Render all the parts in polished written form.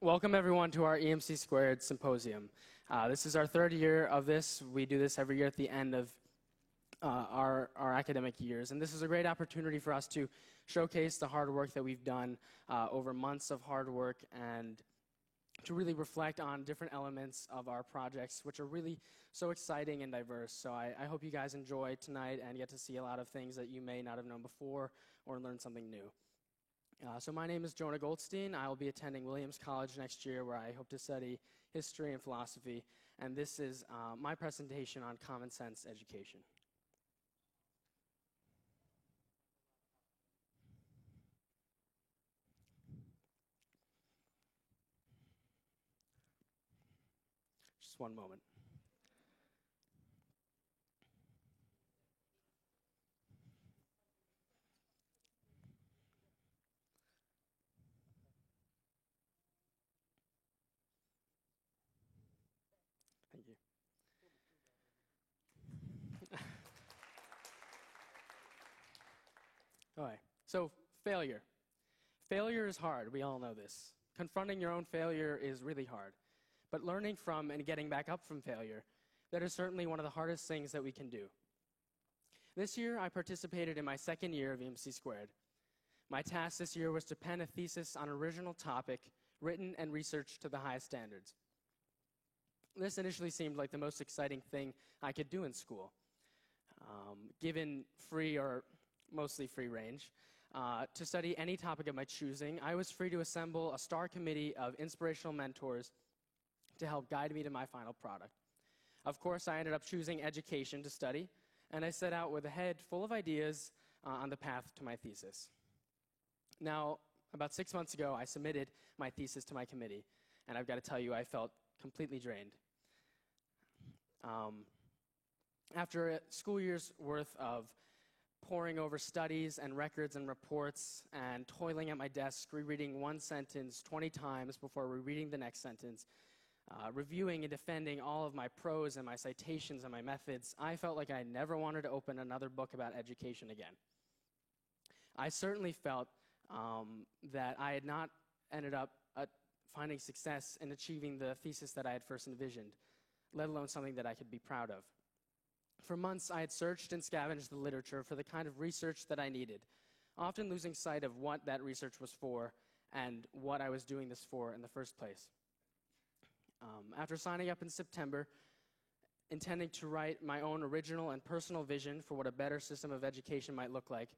Welcome everyone to our EMC Squared Symposium. This is our third year of this. We do this every year at the end of our academic years. And this is a great opportunity for us to showcase the hard work that we've done over months of hard work and to really reflect on different elements of our projects, which are really so exciting and diverse. So I hope you guys enjoy tonight and get to see a lot of things that you may not have known before or learn something new. So my name is Jonah Goldstein. I will be attending Williams College next year, where I hope to study history and philosophy. And this is my presentation on common sense education. Just one moment. Thank you. All right, so failure. Failure is hard, we all know this. Confronting your own failure is really hard. But learning from and getting back up from failure, that is certainly one of the hardest things that we can do. This year, I participated in my second year of EMC Squared. My task this year was to pen a thesis on an original topic, written and researched to the highest standards. This initially seemed like the most exciting thing I could do in school. Given free or mostly free range to study any topic of my choosing, I was free to assemble a star committee of inspirational mentors to help guide me to my final product. Of course, I ended up choosing education to study, and I set out with a head full of ideas on the path to my thesis. Now, about 6 months ago, I submitted my thesis to my committee, and I've got to tell you, I felt completely drained. After a school year's worth of poring over studies and records and reports and toiling at my desk, rereading one sentence 20 times before rereading the next sentence, reviewing and defending all of my prose and my citations and my methods, I felt like I never wanted to open another book about education again. I certainly felt that I had not ended up finding success in achieving the thesis that I had first envisioned, let alone something that I could be proud of. For months, I had searched and scavenged the literature for the kind of research that I needed, often losing sight of what that research was for and what I was doing this for in the first place. After signing up in September, intending to write my own original and personal vision for what a better system of education might look like,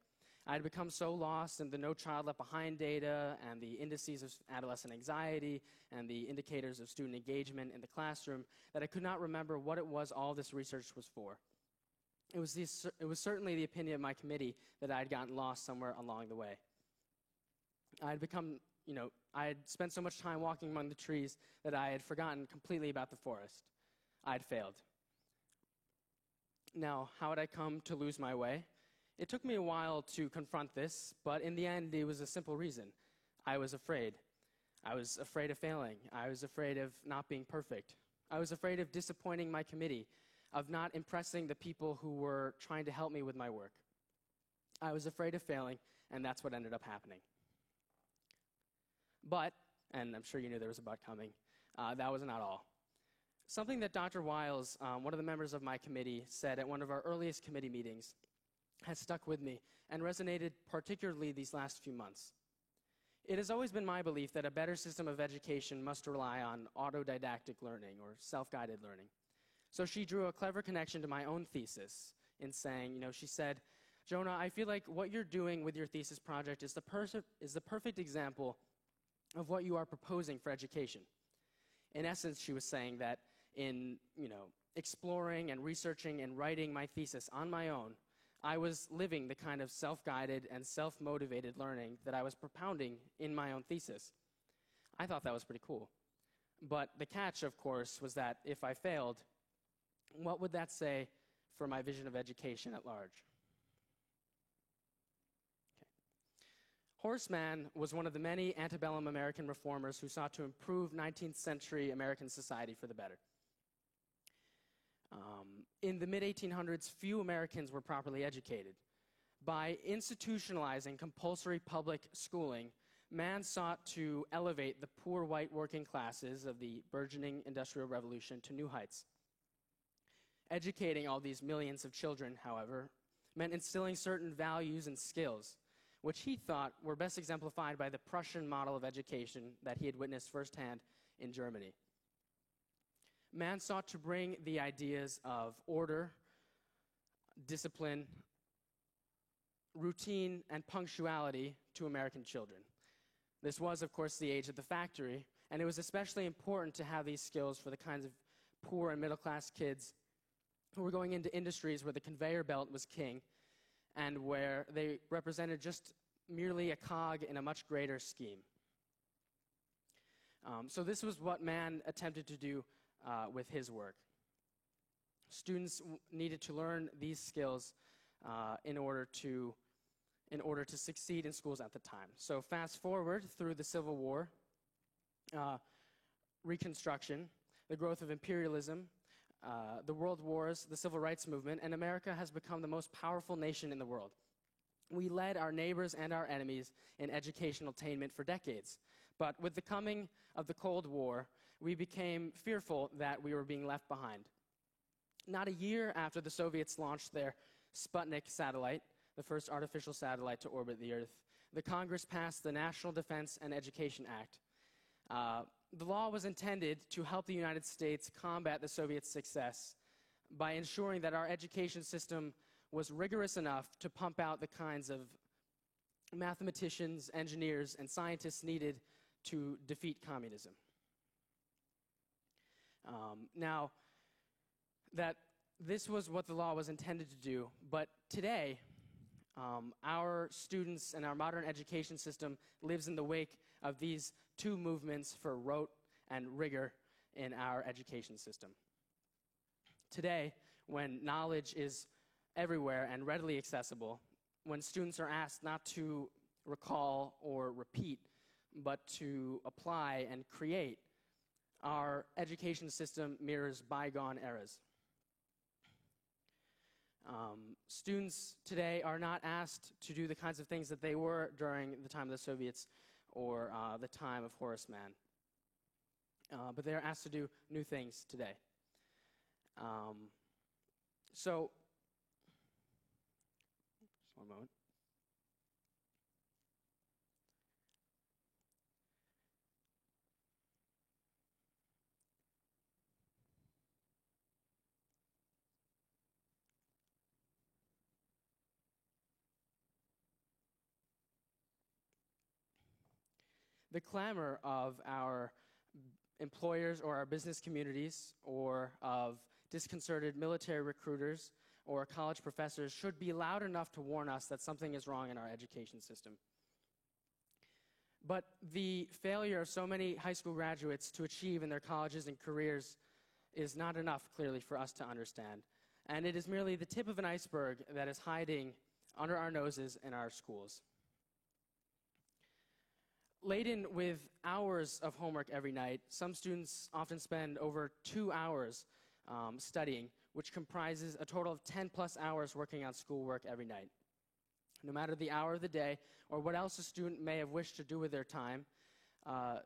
I had become so lost in the No Child Left Behind data and the indices of adolescent anxiety and the indicators of student engagement in the classroom that I could not remember what it was all this research was for. It was certainly the opinion of my committee that I had gotten lost somewhere along the way. I had spent so much time walking among the trees that I had forgotten completely about the forest. I had failed. Now, how had I come to lose my way? It took me a while to confront this, but in the end, it was a simple reason. I was afraid. I was afraid of failing. I was afraid of not being perfect. I was afraid of disappointing my committee, of not impressing the people who were trying to help me with my work. I was afraid of failing, and that's what ended up happening. But, and I'm sure you knew there was a but coming, that was not all. Something that Dr. Wiles, one of the members of my committee, said at one of our earliest committee meetings has stuck with me and resonated particularly these last few months. It has always been my belief that a better system of education must rely on autodidactic learning or self-guided learning. So she drew a clever connection to my own thesis in saying, she said, Jonah, I feel like what you're doing with your thesis project is the perfect example of what you are proposing for education. In essence, she was saying that in, exploring and researching and writing my thesis on my own, I was living the kind of self-guided and self-motivated learning that I was propounding in my own thesis. I thought that was pretty cool. But the catch, of course, was that if I failed, what would that say for my vision of education at large? Okay. Horace Mann was one of the many antebellum American reformers who sought to improve 19th century American society for the better. In the mid-1800s, few Americans were properly educated. By institutionalizing compulsory public schooling, man sought to elevate the poor white working classes of the burgeoning Industrial Revolution to new heights. Educating all these millions of children, however, meant instilling certain values and skills, which he thought were best exemplified by the Prussian model of education that he had witnessed firsthand in Germany. Man sought to bring the ideas of order, discipline, routine, and punctuality to American children. This was, of course, the age of the factory, and it was especially important to have these skills for the kinds of poor and middle-class kids who were going into industries where the conveyor belt was king and where they represented just merely a cog in a much greater scheme. So this was what man attempted to do with his work. Students needed to learn these skills in order to succeed in schools at the time. So fast forward through the Civil War, Reconstruction, the growth of imperialism, the World Wars, the Civil Rights Movement, and America has become the most powerful nation in the world. We led our neighbors and our enemies in educational attainment for decades. But with the coming of the Cold War, we became fearful that we were being left behind. Not a year after the Soviets launched their Sputnik satellite, the first artificial satellite to orbit the Earth, the Congress passed the National Defense and Education Act. The law was intended to help the United States combat the Soviet success by ensuring that our education system was rigorous enough to pump out the kinds of mathematicians, engineers, and scientists needed to defeat communism. Now, that this was what the law was intended to do, but today, our students and our modern education system lives in the wake of these two movements for rote and rigor in our education system. Today, when knowledge is everywhere and readily accessible, when students are asked not to recall or repeat, but to apply and create, our education system mirrors bygone eras. Students today are not asked to do the kinds of things that they were during the time of the Soviets or the time of Horace Mann. But they are asked to do new things today. So, just one moment. The clamor of our employers or our business communities or of disconcerted military recruiters or college professors should be loud enough to warn us that something is wrong in our education system. But the failure of so many high school graduates to achieve in their colleges and careers is not enough, clearly, for us to understand. And it is merely the tip of an iceberg that is hiding under our noses in our schools. Laden with hours of homework every night, some students often spend over 2 hours studying, which comprises a total of 10 plus hours working on schoolwork every night. No matter the hour of the day or what else a student may have wished to do with their time,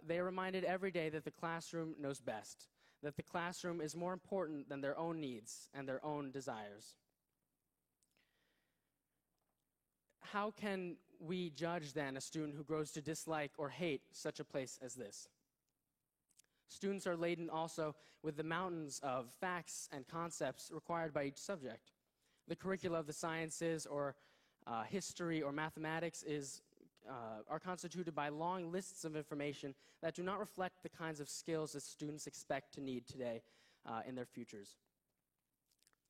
they are reminded every day that the classroom knows best, that the classroom is more important than their own needs and their own desires. How can we judge then a student who grows to dislike or hate such a place as this? Students are laden also with the mountains of facts and concepts required by each subject. The curricula of the sciences or history or mathematics are constituted by long lists of information that do not reflect the kinds of skills that students expect to need today in their futures.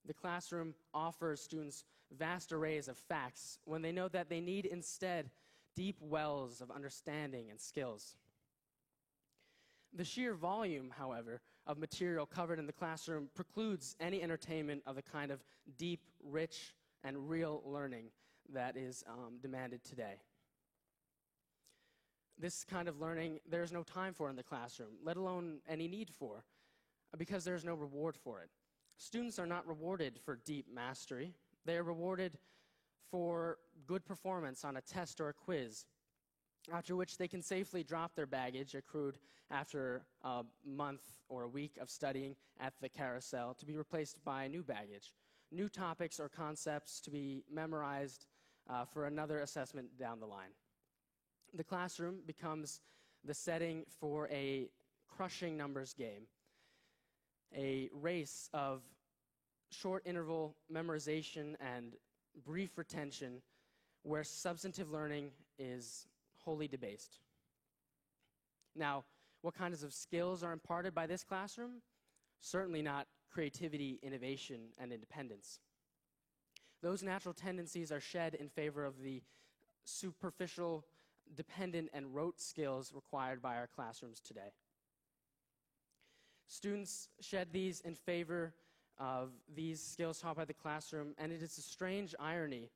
The classroom offers students vast arrays of facts when they know that they need instead deep wells of understanding and skills. The sheer volume, however, of material covered in the classroom precludes any entertainment of the kind of deep, rich, and real learning that is demanded today. This kind of learning there's no time for in the classroom, let alone any need for, because there's no reward for it. Students are not rewarded for deep mastery. They are rewarded for good performance on a test or a quiz, after which they can safely drop their baggage accrued after a month or a week of studying at the carousel to be replaced by new baggage, new topics or concepts to be memorized for another assessment down the line. The classroom becomes the setting for a crushing numbers game, a race of short interval memorization and brief retention where substantive learning is wholly debased. Now, what kinds of skills are imparted by this classroom? Certainly not creativity, innovation, and independence. Those natural tendencies are shed in favor of the superficial, dependent, and rote skills required by our classrooms today. Students shed these in favor of these skills taught by the classroom, and it is a strange irony,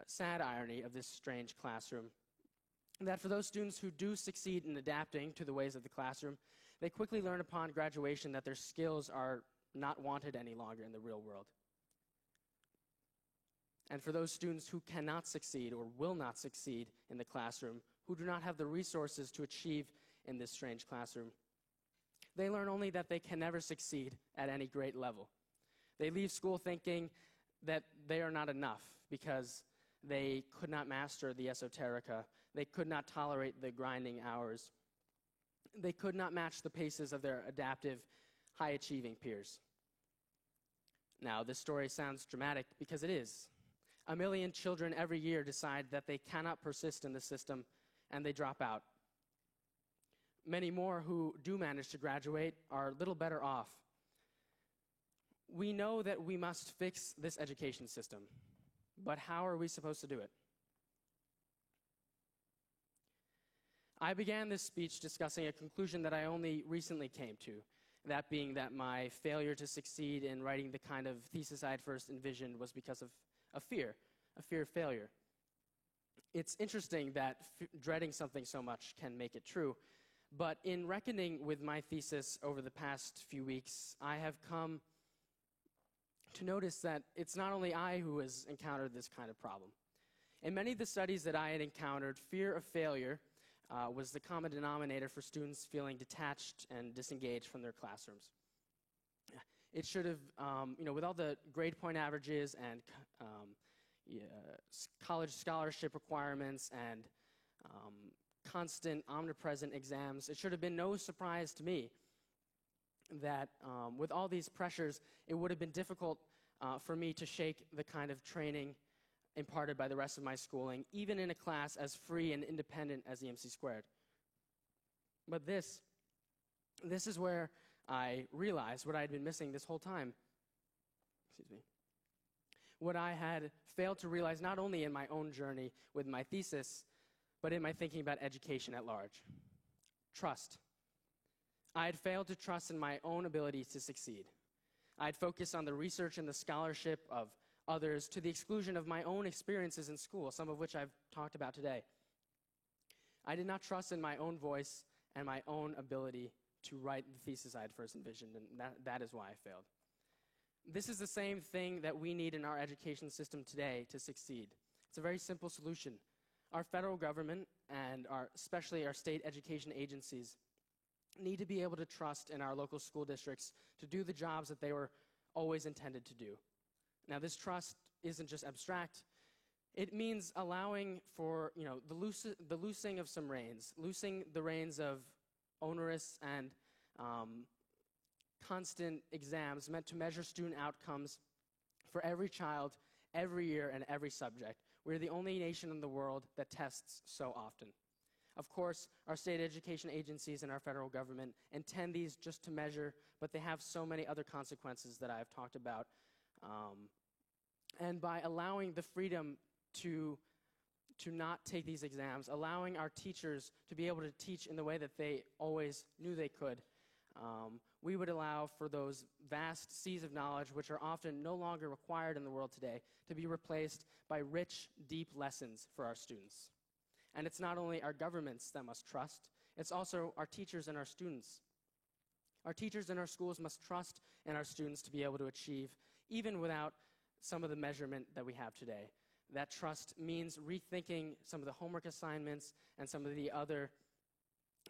a sad irony of this strange classroom, that for those students who do succeed in adapting to the ways of the classroom, they quickly learn upon graduation that their skills are not wanted any longer in the real world. And for those students who cannot succeed or will not succeed in the classroom, who do not have the resources to achieve in this strange classroom, they learn only that they can never succeed at any great level. They leave school thinking that they are not enough because they could not master the esoterica. They could not tolerate the grinding hours. They could not match the paces of their adaptive, high-achieving peers. Now, this story sounds dramatic because it is. 1 million children every year decide that they cannot persist in the system, and they drop out. Many more who do manage to graduate are little better off. We know that we must fix this education system, but how are we supposed to do it? I began this speech discussing a conclusion that I only recently came to, that being that my failure to succeed in writing the kind of thesis I had first envisioned was because of a fear of failure. It's interesting that dreading something so much can make it true, but in reckoning with my thesis over the past few weeks, I have come to notice that it's not only I who has encountered this kind of problem. In many of the studies that I had encountered, fear of failure was the common denominator for students feeling detached and disengaged from their classrooms. It should have, with all the grade point averages and college scholarship requirements and constant omnipresent exams, it should have been no surprise to me that with all these pressures, it would have been difficult for me to shake the kind of training imparted by the rest of my schooling, even in a class as free and independent as EMC squared. But this is where I realized what I had been missing this whole time. Excuse me. What I had failed to realize not only in my own journey with my thesis, but in my thinking about education at large. Trust. I had failed to trust in my own ability to succeed. I had focused on the research and the scholarship of others to the exclusion of my own experiences in school, some of which I've talked about today. I did not trust in my own voice and my own ability to write the thesis I had first envisioned, and that is why I failed. This is the same thing that we need in our education system today to succeed. It's a very simple solution. Our federal government and especially our state education agencies need to be able to trust in our local school districts to do the jobs that they were always intended to do. Now, this trust isn't just abstract. It means allowing for the loosing of some reins, loosing the reins of onerous and constant exams meant to measure student outcomes for every child, every year, and every subject. We're the only nation in the world that tests so often. Of course, our state education agencies and our federal government intend these just to measure, but they have so many other consequences that I've talked about. And by allowing the freedom to not take these exams, allowing our teachers to be able to teach in the way that they always knew they could, we would allow for those vast seas of knowledge, which are often no longer required in the world today, to be replaced by rich, deep lessons for our students. And it's not only our governments that must trust, it's also our teachers and our students. Our teachers in our schools must trust in our students to be able to achieve, even without some of the measurement that we have today. That trust means rethinking some of the homework assignments and some of the other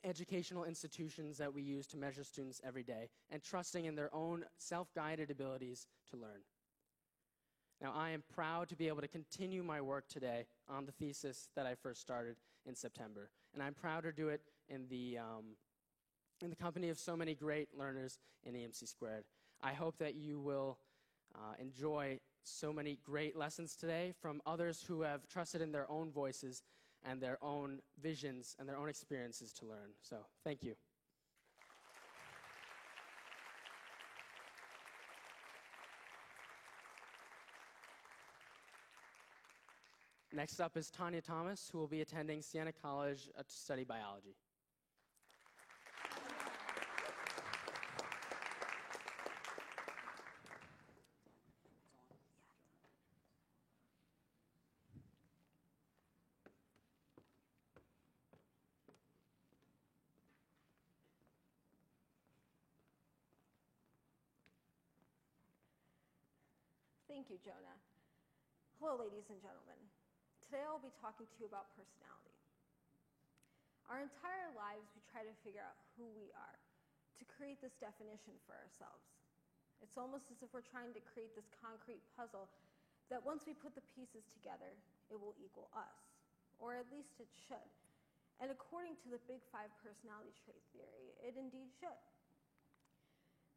educational institutions that we use to measure students every day, and trusting in their own self-guided abilities to learn. Now, I am proud to be able to continue my work today on the thesis that I first started in September, and I'm proud to do it in the company of so many great learners in EMC Squared. I hope that you will enjoy so many great lessons today from others who have trusted in their own voices and their own visions and their own experiences to learn. So, thank you. Next up is Tanya Thomas, who will be attending Siena College to study biology. Thank you, Jonah. Hello, ladies and gentlemen. Today I'll be talking to you about personality. Our entire lives, we try to figure out who we are, to create this definition for ourselves. It's almost as if we're trying to create this concrete puzzle that once we put the pieces together, it will equal us, or at least it should. And according to the Big Five personality trait theory, it indeed should.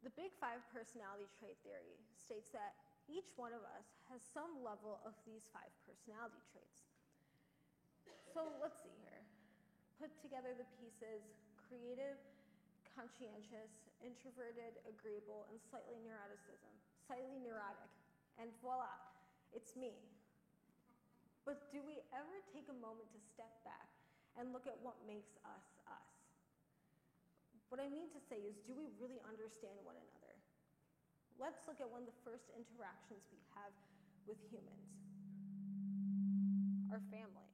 The Big Five personality trait theory states that each one of us has some level of these 5 personality traits. So let's see here. Put together the pieces: creative, conscientious, introverted, agreeable, and slightly neurotic. And voila, it's me. But do we ever take a moment to step back and look at what makes us us? What I mean to say is, do we really understand one another? Let's look at one of the first interactions we have with humans: our family.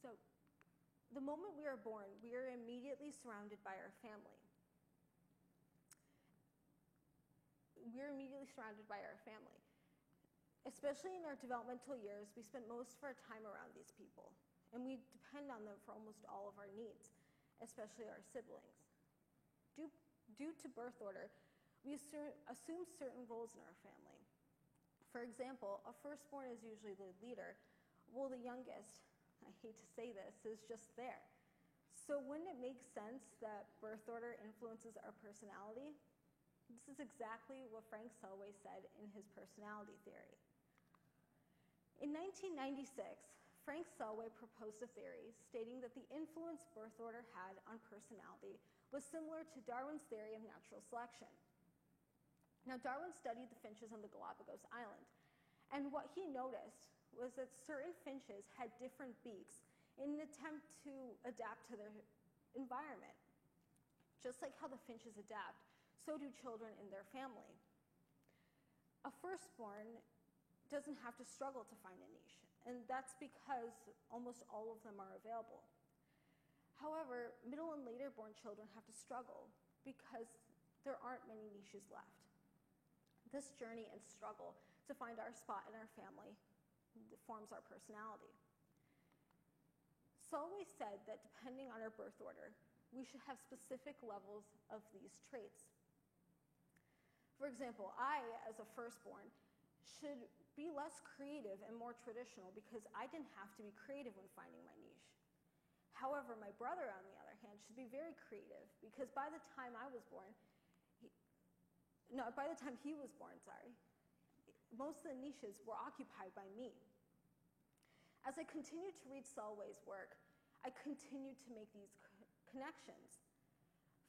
So, the moment we are born, we are immediately surrounded by our family. We're immediately surrounded by our family. Especially in our developmental years, we spend most of our time around these people, and we depend on them for almost all of our needs, especially our siblings. Due to birth order, we assume certain roles in our family. For example, a firstborn is usually the leader, while the youngest, I hate to say this, is just there. So wouldn't it make sense that birth order influences our personality? This is exactly what Frank Selway said in his personality theory. In 1996, Frank Selway proposed a theory stating that the influence birth order had on personality was similar to Darwin's theory of natural selection. Now, Darwin studied the finches on the Galapagos Island, and what he noticed was that certain finches had different beaks in an attempt to adapt to their environment. Just like how the finches adapt, so do children in their family. A firstborn doesn't have to struggle to find a niche, and that's because almost all of them are available. However, middle and later born children have to struggle because there aren't many niches left. This journey and struggle to find our spot in our family forms our personality. Selway said that depending on our birth order, we should have specific levels of these traits. For example, I, as a firstborn, should be less creative and more traditional because I didn't have to be creative when finding my niche. However, my brother, on the other hand, should be very creative because by the time he was born, most of the niches were occupied by me. As I continued to read Selway's work, I continued to make these connections.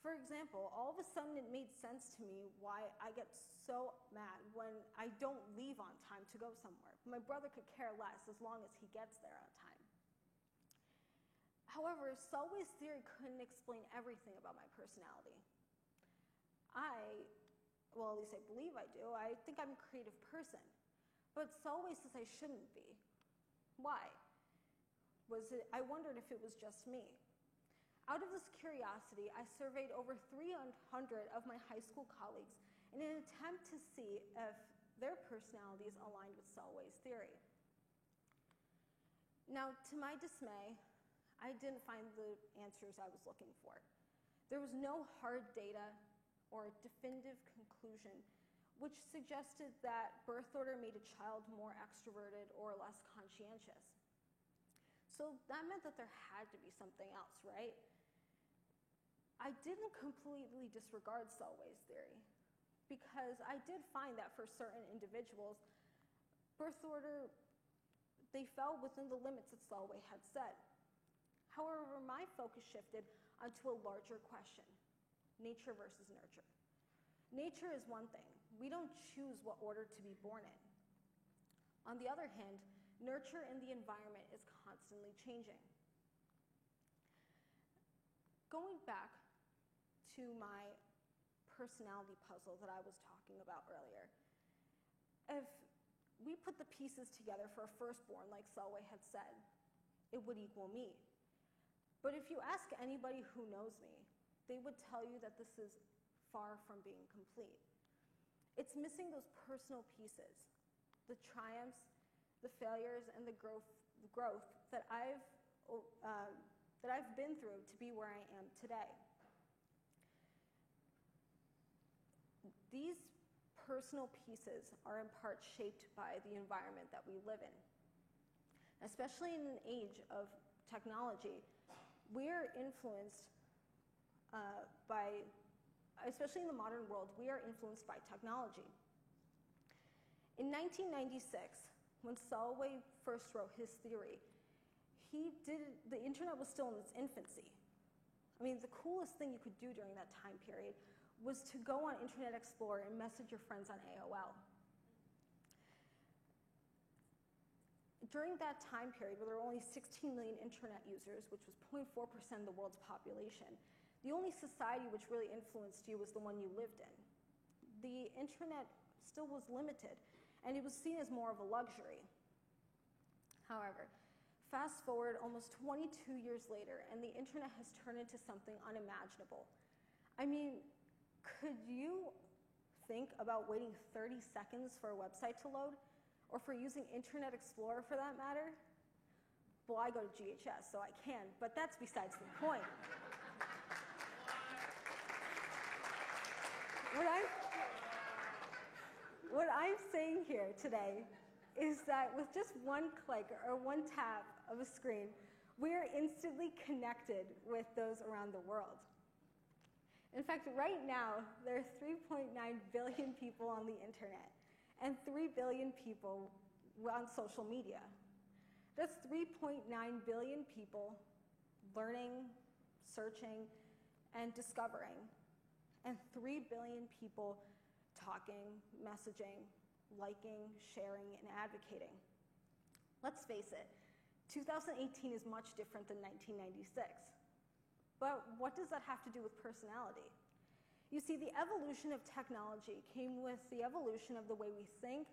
For example, all of a sudden it made sense to me why I get so mad when I don't leave on time to go somewhere. My brother could care less as long as he gets there on time. However, Selway's theory couldn't explain everything about my personality. At least I believe I do. I think I'm a creative person. But Selway says I shouldn't be. Why? I wondered if it was just me. Out of this curiosity, I surveyed over 300 of my high school colleagues in an attempt to see if their personalities aligned with Selway's theory. Now, to my dismay, I didn't find the answers I was looking for. There was no hard data or definitive conclusion which suggested that birth order made a child more extroverted or less conscientious. So that meant that there had to be something else, right? I didn't completely disregard Selway's theory because I did find that for certain individuals, birth order, they fell within the limits that Selway had set. However, my focus shifted onto a larger question, nature versus nurture. Nature is one thing. We don't choose what order to be born in. On the other hand, nurture in the environment is constantly changing. Going back to my personality puzzle that I was talking about earlier, if we put the pieces together for a firstborn, like Selway had said, it would equal me. But if you ask anybody who knows me, they would tell you that this is far from being complete. It's missing those personal pieces, the triumphs, the failures, and the growth that I've been through to be where I am today. These personal pieces are in part shaped by the environment that we live in. Especially in an age of technology, we're influenced especially in the modern world, we are influenced by technology. In 1996, when Selway first wrote his theory, the internet was still in its infancy. I mean, the coolest thing you could do during that time period was to go on Internet Explorer and message your friends on AOL. During that time period, where there were only 16 million internet users, which was 0.4% of the world's population, the only society which really influenced you was the one you lived in. The internet still was limited, and it was seen as more of a luxury. However, fast forward almost 22 years later, and the internet has turned into something unimaginable. I mean, could you think about waiting 30 seconds for a website to load? Or for using Internet Explorer for that matter? Well, I go to GHS, so I can, but that's besides the point. What I'm saying here today is that with just one click or one tap of a screen, we are instantly connected with those around the world. In fact, right now, there are 3.9 billion people on the internet and 3 billion people on social media. That's 3.9 billion people learning, searching, and discovering, and 3 billion people talking, messaging, liking, sharing, and advocating. Let's face it, 2018 is much different than 1996. But what does that have to do with personality? You see, the evolution of technology came with the evolution of the way we think,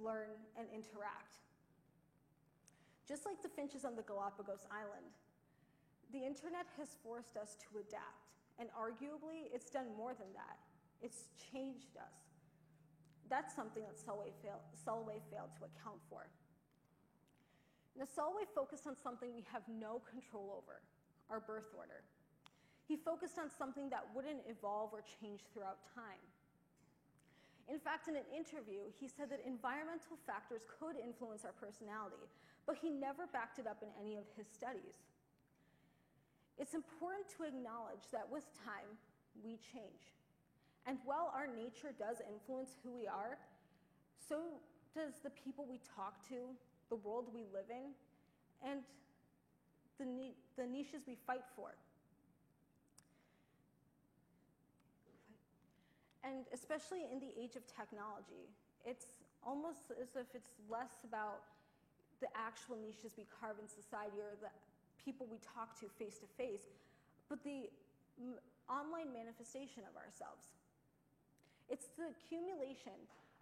learn, and interact. Just like the finches on the Galapagos Island, the internet has forced us to adapt, and arguably, it's done more than that. It's changed us. That's something that Selway failed to account for. Now, Selway focused on something we have no control over, our birth order. He focused on something that wouldn't evolve or change throughout time. In fact, in an interview, he said that environmental factors could influence our personality, but he never backed it up in any of his studies. It's important to acknowledge that with time, we change. And while our nature does influence who we are, so does the people we talk to, the world we live in, and the niches we fight for. And especially in the age of technology, it's almost as if it's less about the actual niches we carve in society or the people we talk to face, but the online manifestation of ourselves. It's the accumulation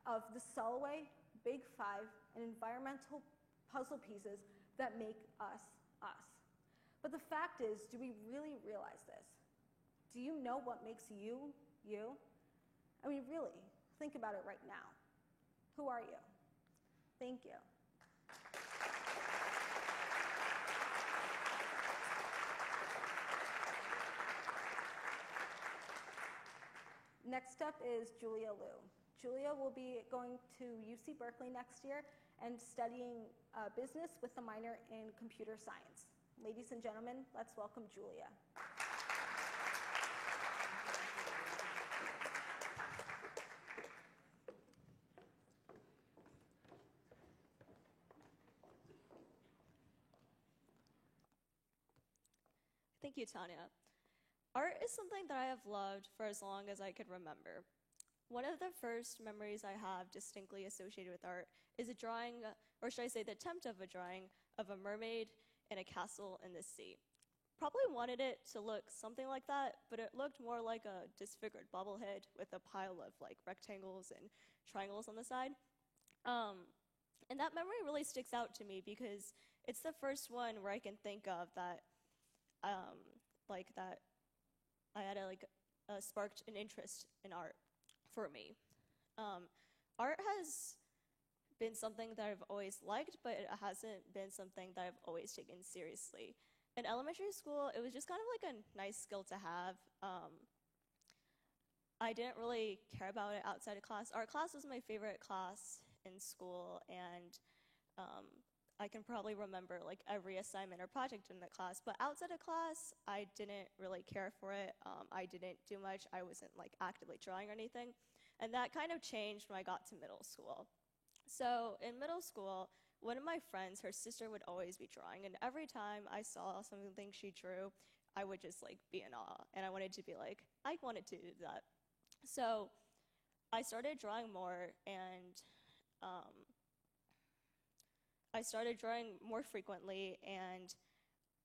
of the Selway, Big Five, and environmental puzzle pieces that make us us. But the fact is, do we really realize this? Do you know what makes you, you? I mean, really, think about it right now. Who are you? Thank you. Next up is Julia Liu. Julia will be going to UC Berkeley next year and studying business with a minor in computer science. Ladies and gentlemen, let's welcome Julia. Thank you, Tanya. Art is something that I have loved for as long as I could remember. One of the first memories I have distinctly associated with art is a drawing, or should I say the attempt of a drawing, of a mermaid in a castle in the sea. Probably wanted it to look something like that, but it looked more like a disfigured bobblehead with a pile of like rectangles and triangles on the side. And that memory really sticks out to me because it's the first one where I can think of that that I had sparked an interest in art for me. Art has been something that I've always liked, but it hasn't been something that I've always taken seriously. In elementary school, it was just kind of like a nice skill to have. I didn't really care about it outside of class. Art class was my favorite class in school, and I can probably remember like every assignment or project in the class, but outside of class, I didn't really care for it. I didn't do much. I wasn't like actively drawing or anything. And that kind of changed when I got to middle school. So in middle school, one of my friends, her sister would always be drawing, and every time I saw something she drew, I would just like be in awe, and I wanted to be like, I wanted to do that. So I started drawing more, and I started drawing more frequently, and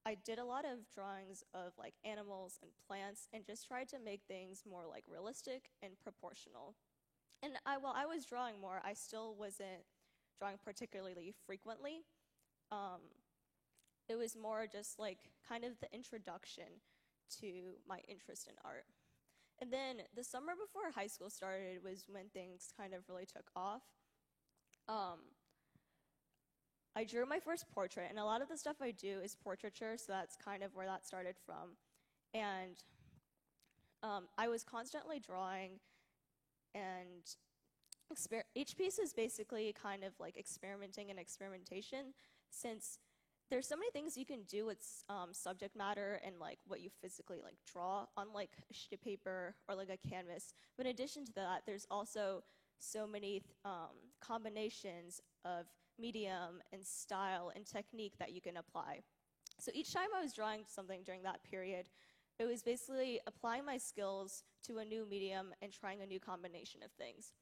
I did a lot of drawings of like animals and plants and just tried to make things more like realistic and proportional. And while I was drawing more, I still wasn't drawing particularly frequently. It was more just like kind of the introduction to my interest in art. And then the summer before high school started was when things kind of really took off. I drew my first portrait, and a lot of the stuff I do is portraiture, so that's kind of where that started from. And I was constantly drawing, and each piece is basically kind of like experimenting and experimentation, since there's so many things you can do with subject matter and like what you physically like draw on like a sheet of paper or like a canvas. But in addition to that, there's also so many combinations of medium and style and technique that you can apply. So each time I was drawing something during that period, it was basically applying my skills to a new medium and trying a new combination of things.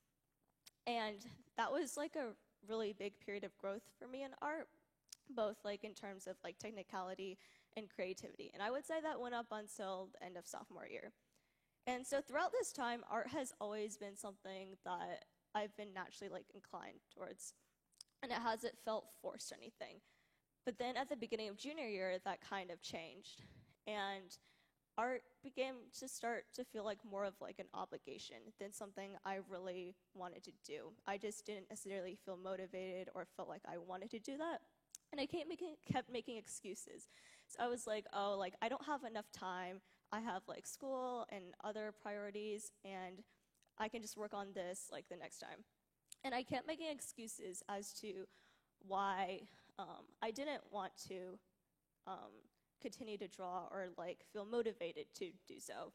And that was like a really big period of growth for me in art, both like in terms of like technicality and creativity. And I would say that went up until the end of sophomore year. And so throughout this time, art has always been something that I've been naturally like inclined towards, and it hasn't felt forced or anything. But then at the beginning of junior year, that kind of changed, and art began to start to feel like more of like an obligation than something I really wanted to do. I just didn't necessarily feel motivated or felt like I wanted to do that, and I kept making excuses. So I was like, oh, like I don't have enough time. I have like school and other priorities, and I can just work on this like the next time. And I kept making excuses as to why I didn't want to continue to draw or like feel motivated to do so.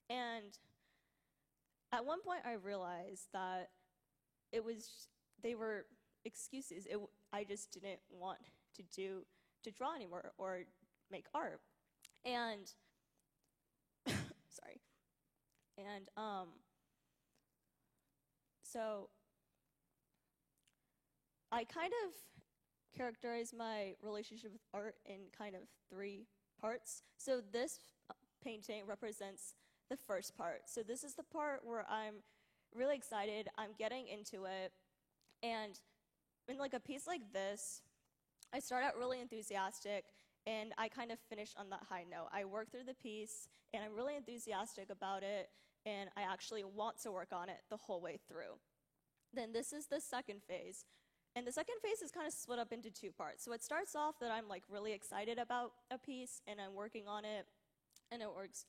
And at one point I realized that they were excuses. I just didn't want to draw anymore or make art. And sorry. And so I kind of characterize my relationship with art in kind of 3 parts. So this painting represents the first part. So this is the part where I'm really excited, I'm getting into it, and in like a piece like this, I start out really enthusiastic, and I kind of finished on that high note. I worked through the piece, and I'm really enthusiastic about it, and I actually want to work on it the whole way through. Then this is the second phase. And the second phase is kind of split up into two parts. So it starts off that I'm like really excited about a piece and I'm working on it and it works.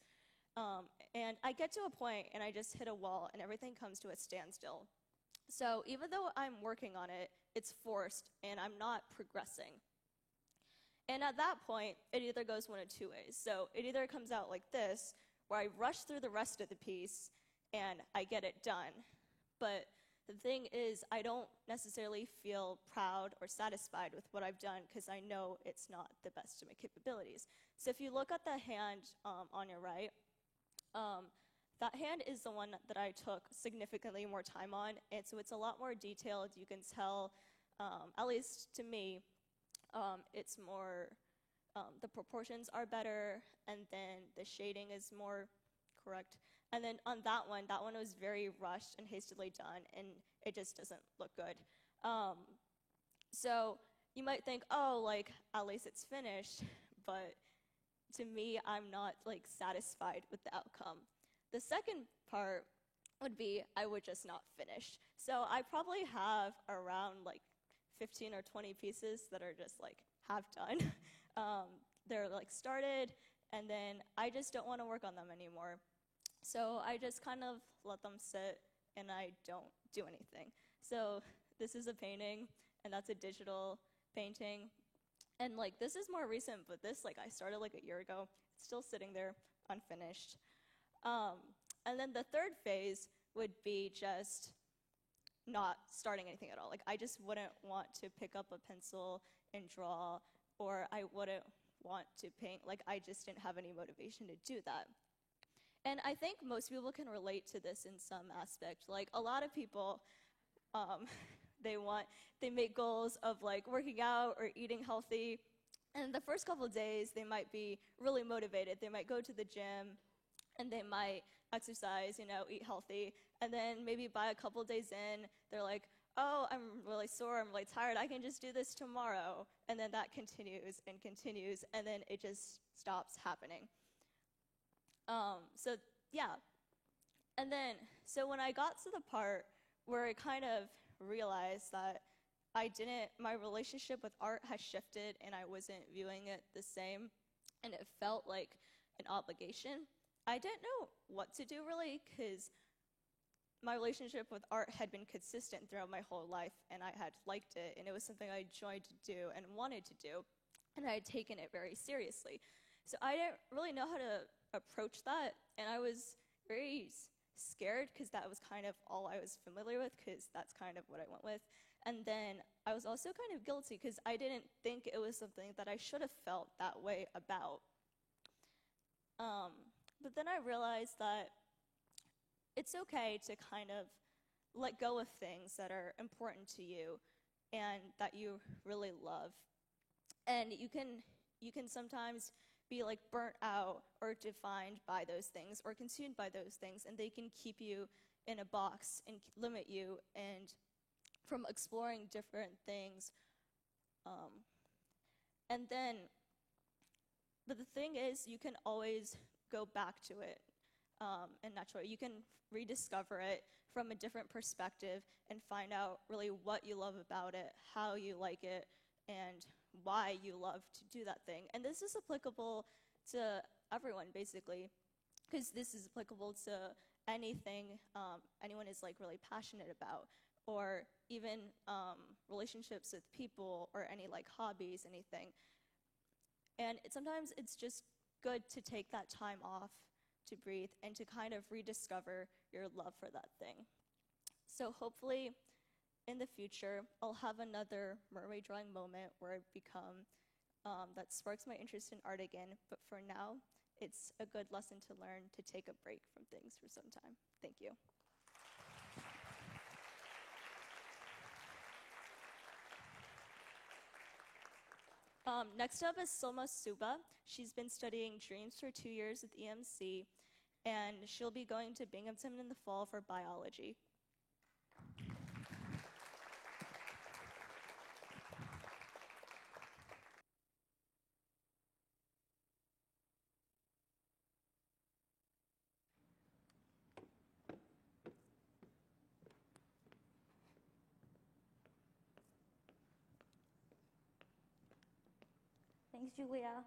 And I get to a point and I just hit a wall and everything comes to a standstill. So even though I'm working on it, it's forced and I'm not progressing. And at that point, it either goes one of two ways. So it either comes out like this, where I rush through the rest of the piece and I get it done. But the thing is, I don't necessarily feel proud or satisfied with what I've done because I know it's not the best of my capabilities. So if you look at the hand on your right, that hand is the one that I took significantly more time on, and so it's a lot more detailed. You can tell, at least to me, it's more, the proportions are better, and then the shading is more correct. And then on that one was very rushed and hastily done, and it just doesn't look good. So you might think, oh, like, at least it's finished, but to me, I'm not, like, satisfied with the outcome. The second part would be I would just not finish. So I probably have around, like, 15 or 20 pieces that are just, like, half done. They're, like, started, and then I just don't want to work on them anymore. So I just kind of let them sit, and I don't do anything. So this is a painting, and that's a digital painting. And, like, this is more recent, but this, like, I started, like, a year ago. It's still sitting there, unfinished. And then the third phase would be just not starting anything at all. Like, I just wouldn't want to pick up a pencil and draw, or I wouldn't want to paint. Like, I just didn't have any motivation to do that. And I think most people can relate to this in some aspect. Like, a lot of people, they make goals of, like, working out or eating healthy. And the first couple of days, they might be really motivated. They might go to the gym, and they might exercise, eat healthy. And then maybe by a couple days in, they're like, oh, I'm really sore, I'm really tired, I can just do this tomorrow. And then that continues, and then it just stops happening. So yeah. And then, so when I got to the part where I kind of realized that my relationship with art has shifted and I wasn't viewing it the same, and it felt like an obligation, I didn't know what to do really, because my relationship with art had been consistent throughout my whole life, and I had liked it, and it was something I enjoyed to do and wanted to do, and I had taken it very seriously. So I didn't really know how to approach that, and I was very scared because that was kind of all I was familiar with, because that's kind of what I went with. And then I was also kind of guilty because I didn't think it was something that I should have felt that way about. But then I realized that it's okay to kind of let go of things that are important to you and that you really love. And you can sometimes be like burnt out or defined by those things or consumed by those things, and they can keep you in a box and limit you and from exploring different things. But the thing is, you can always go back to it, and naturally, you can rediscover it from a different perspective and find out really what you love about it, how you like it, and why you love to do that thing. And this is applicable to everyone, basically, because this is applicable to anything anyone is like really passionate about, or even relationships with people, or any like hobbies, anything. And sometimes it's just good to take that time off to breathe and to kind of rediscover your love for that thing. So hopefully in the future, I'll have another mermaid drawing moment where I become, that sparks my interest in art again. But for now, it's a good lesson to learn to take a break from things for some time. Thank you. Next up is Soma Suba. She's been studying dreams for 2 years at EMC, and she'll be going to Binghamton in the fall for biology. Thanks, Julia.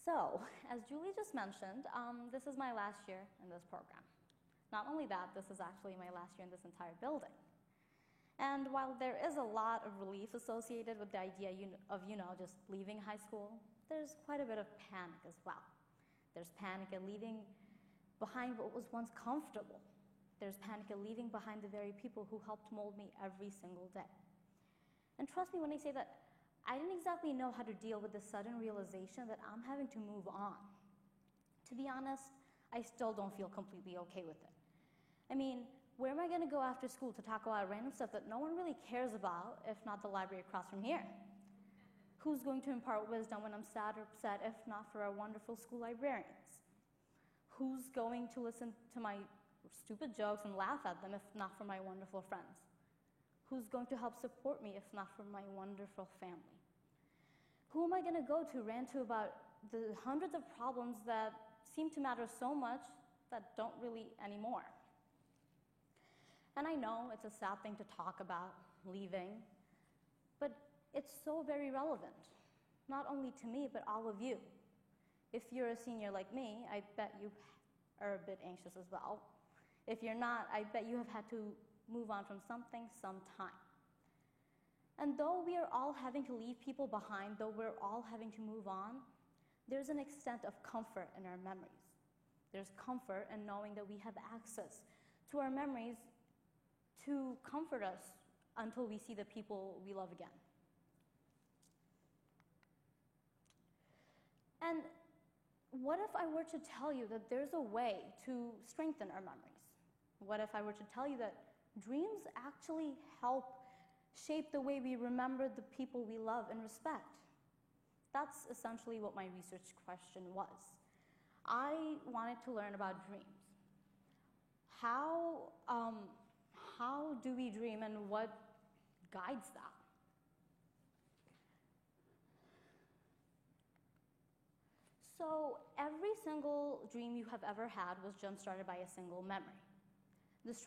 So, as Julie just mentioned, this is my last year in this program. Not only that, this is actually my last year in this entire building. And while there is a lot of relief associated with the idea of just leaving high school, there's quite a bit of panic as well. There's panic at leaving behind what was once comfortable. There's panic at leaving behind the very people who helped mold me every single day. And trust me when I say that I didn't exactly know how to deal with the sudden realization that I'm having to move on. To be honest, I still don't feel completely okay with it. I mean, where am I going to go after school to talk about random stuff that no one really cares about, if not the library across from here? Who's going to impart wisdom when I'm sad or upset, if not for our wonderful school librarians? Who's going to listen to my stupid jokes and laugh at them, if not for my wonderful friends? Who's going to help support me, if not for my wonderful family? Who am I going to go to rant to about the hundreds of problems that seem to matter so much that don't really anymore? And I know it's a sad thing to talk about, leaving, but it's so very relevant, not only to me, but all of you. If you're a senior like me, I bet you are a bit anxious as well. If you're not, I bet you have had to move on from something sometime. And though we are all having to leave people behind, though we're all having to move on, there's an extent of comfort in our memories. There's comfort in knowing that we have access to our memories to comfort us until we see the people we love again. And what if I were to tell you that there's a way to strengthen our memories? What if I were to tell you that dreams actually help shape the way we remember the people we love and respect? That's essentially what my research question was. I wanted to learn about dreams. How do we dream and what guides that? So every single dream you have ever had was jump-started by a single memory. There's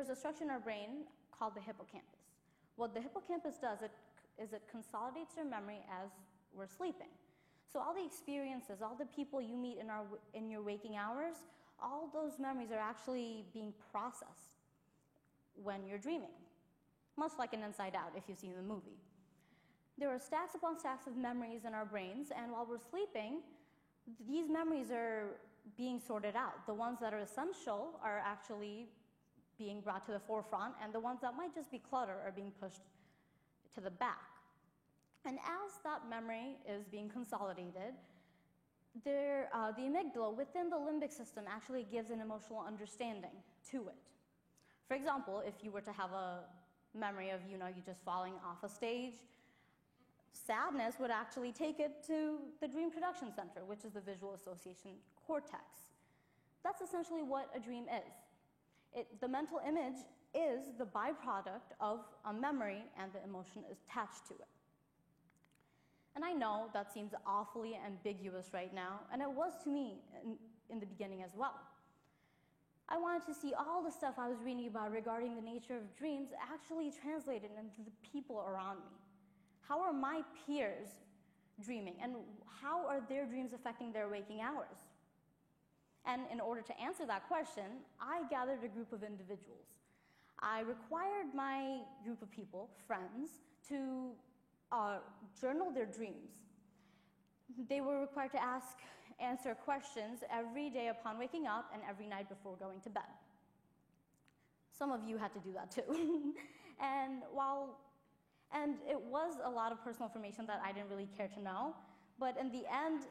a structure in our brain called the hippocampus. What the hippocampus does is it consolidates your memory as we're sleeping. So all the experiences, all the people you meet in your waking hours, all those memories are actually being processed when you're dreaming, much like an Inside Out if you've seen the movie. There are stacks upon stacks of memories in our brains, and while we're sleeping, these memories are being sorted out. The ones that are essential are actually being brought to the forefront, and the ones that might just be clutter are being pushed to the back. And as that memory is being consolidated, the amygdala within the limbic system actually gives an emotional understanding to it. For example, if you were to have a memory of you just falling off a stage, sadness would actually take it to the dream production center, which is the visual association cortex. That's essentially what a dream is. The mental image is the byproduct of a memory, and the emotion is attached to it. And I know that seems awfully ambiguous right now, and it was to me in the beginning as well. I wanted to see all the stuff I was reading about regarding the nature of dreams actually translated into the people around me. How are my peers dreaming, and how are their dreams affecting their waking hours? And in order to answer that question, I gathered a group of individuals. I required my group of people, friends, to journal their dreams. They were required to answer questions every day upon waking up and every night before going to bed. Some of you had to do that too. And it was a lot of personal information that I didn't really care to know, but in the end,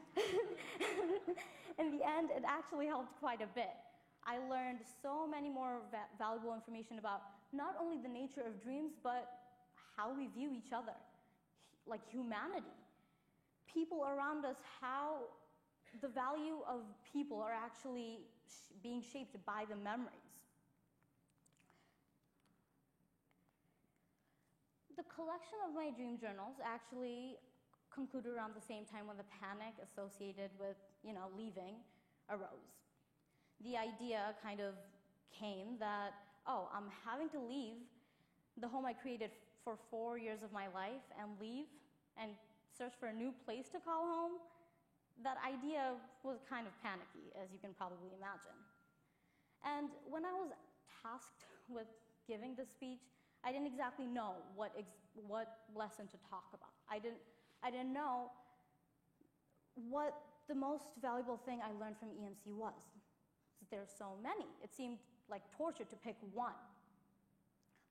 it actually helped quite a bit. I learned so many more valuable information about not only the nature of dreams, but how we view each other, like humanity. People around us, how the value of people are actually being shaped by the memories. The collection of my dream journals actually concluded around the same time when the panic associated with, leaving arose. The idea kind of came that, I'm having to leave the home I created for 4 years of my life and leave and search for a new place to call home, that idea was kind of panicky, as you can probably imagine. And when I was tasked with giving the speech, I didn't exactly know what lesson to talk about. I didn't know what the most valuable thing I learned from EMC was. There's so many. It seemed like torture to pick one.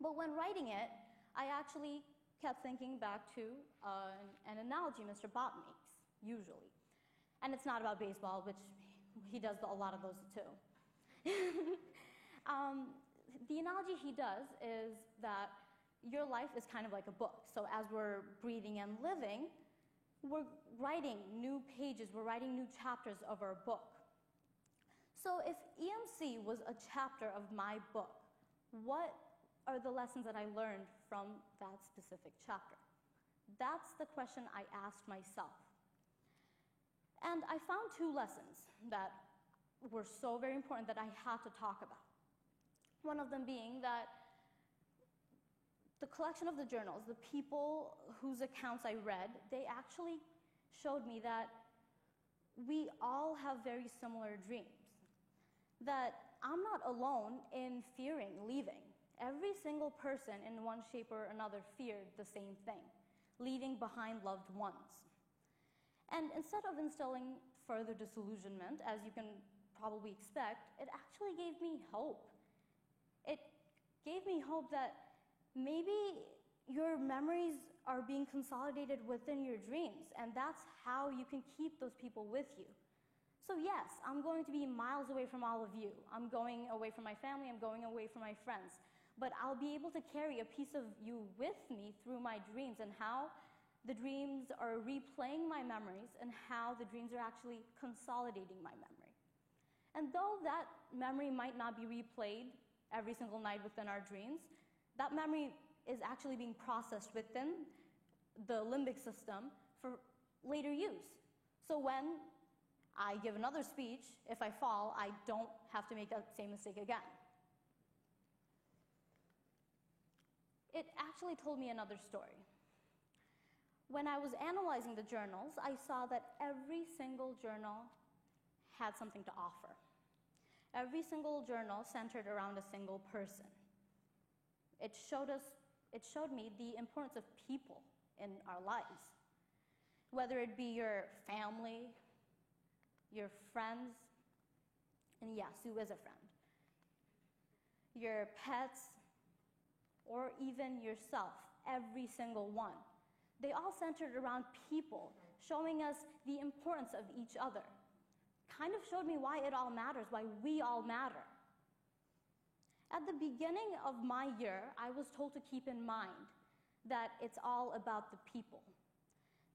But when writing it, I actually kept thinking back to an analogy Mr. Bott makes, usually. And it's not about baseball, which he does a lot of those too. The analogy he does is that your life is kind of like a book. So as we're breathing and living, we're writing new pages, we're writing new chapters of our book. So if EMC was a chapter of my book, what are the lessons that I learned from that specific chapter? That's the question I asked myself. And I found two lessons that were so very important that I had to talk about. One of them being that the collection of the journals, the people whose accounts I read, they actually showed me that we all have very similar dreams. That I'm not alone in fearing leaving. Every single person in one shape or another feared the same thing, leaving behind loved ones. And instead of instilling further disillusionment, as you can probably expect, it actually gave me hope. It gave me hope that maybe your memories are being consolidated within your dreams, and that's how you can keep those people with you. So yes, I'm going to be miles away from all of you. I'm going away from my family, I'm going away from my friends. But I'll be able to carry a piece of you with me through my dreams, and how the dreams are replaying my memories and how the dreams are actually consolidating my memory. And though that memory might not be replayed every single night within our dreams, that memory is actually being processed within the limbic system for later use. So when I give another speech, if I fall, I don't have to make that same mistake again. It actually told me another story. When I was analyzing the journals, I saw that every single journal had something to offer. Every single journal centered around a single person. It showed me the importance of people in our lives. Whether it be your family, your friends, and yes, who is a friend? Your pets, or even yourself, every single one. They all centered around people, showing us the importance of each other. Kind of showed me why it all matters, why we all matter. At the beginning of my year, I was told to keep in mind that it's all about the people.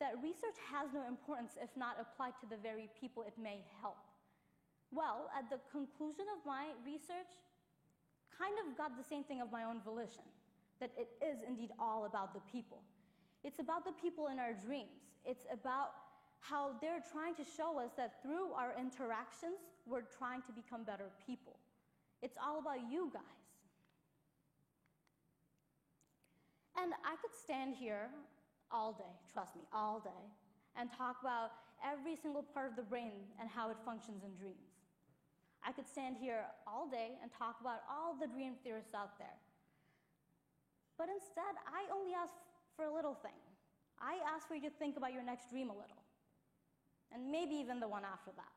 That research has no importance if not applied to the very people it may help. Well, at the conclusion of my research, kind of got the same thing of my own volition, that it is indeed all about the people. It's about the people in our dreams. It's about how they're trying to show us that through our interactions, we're trying to become better people. It's all about you guys. And I could stand here all day, trust me, all day, and talk about every single part of the brain and how it functions in dreams. I could stand here all day and talk about all the dream theorists out there. But instead, I only ask for a little thing. I ask for you to think about your next dream a little, and maybe even the one after that.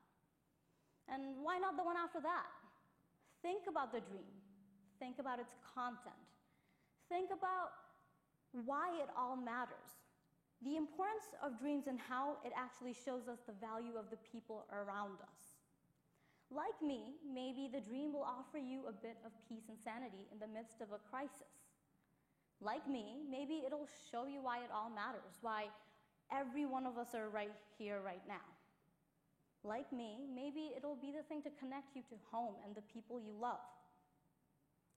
And why not the one after that? Think about the dream. Think about its content. Think about why it all matters. The importance of dreams and how it actually shows us the value of the people around us. Like me, maybe the dream will offer you a bit of peace and sanity in the midst of a crisis. Like me, maybe it'll show you why it all matters, why every one of us are right here, right now. Like me, maybe it'll be the thing to connect you to home and the people you love.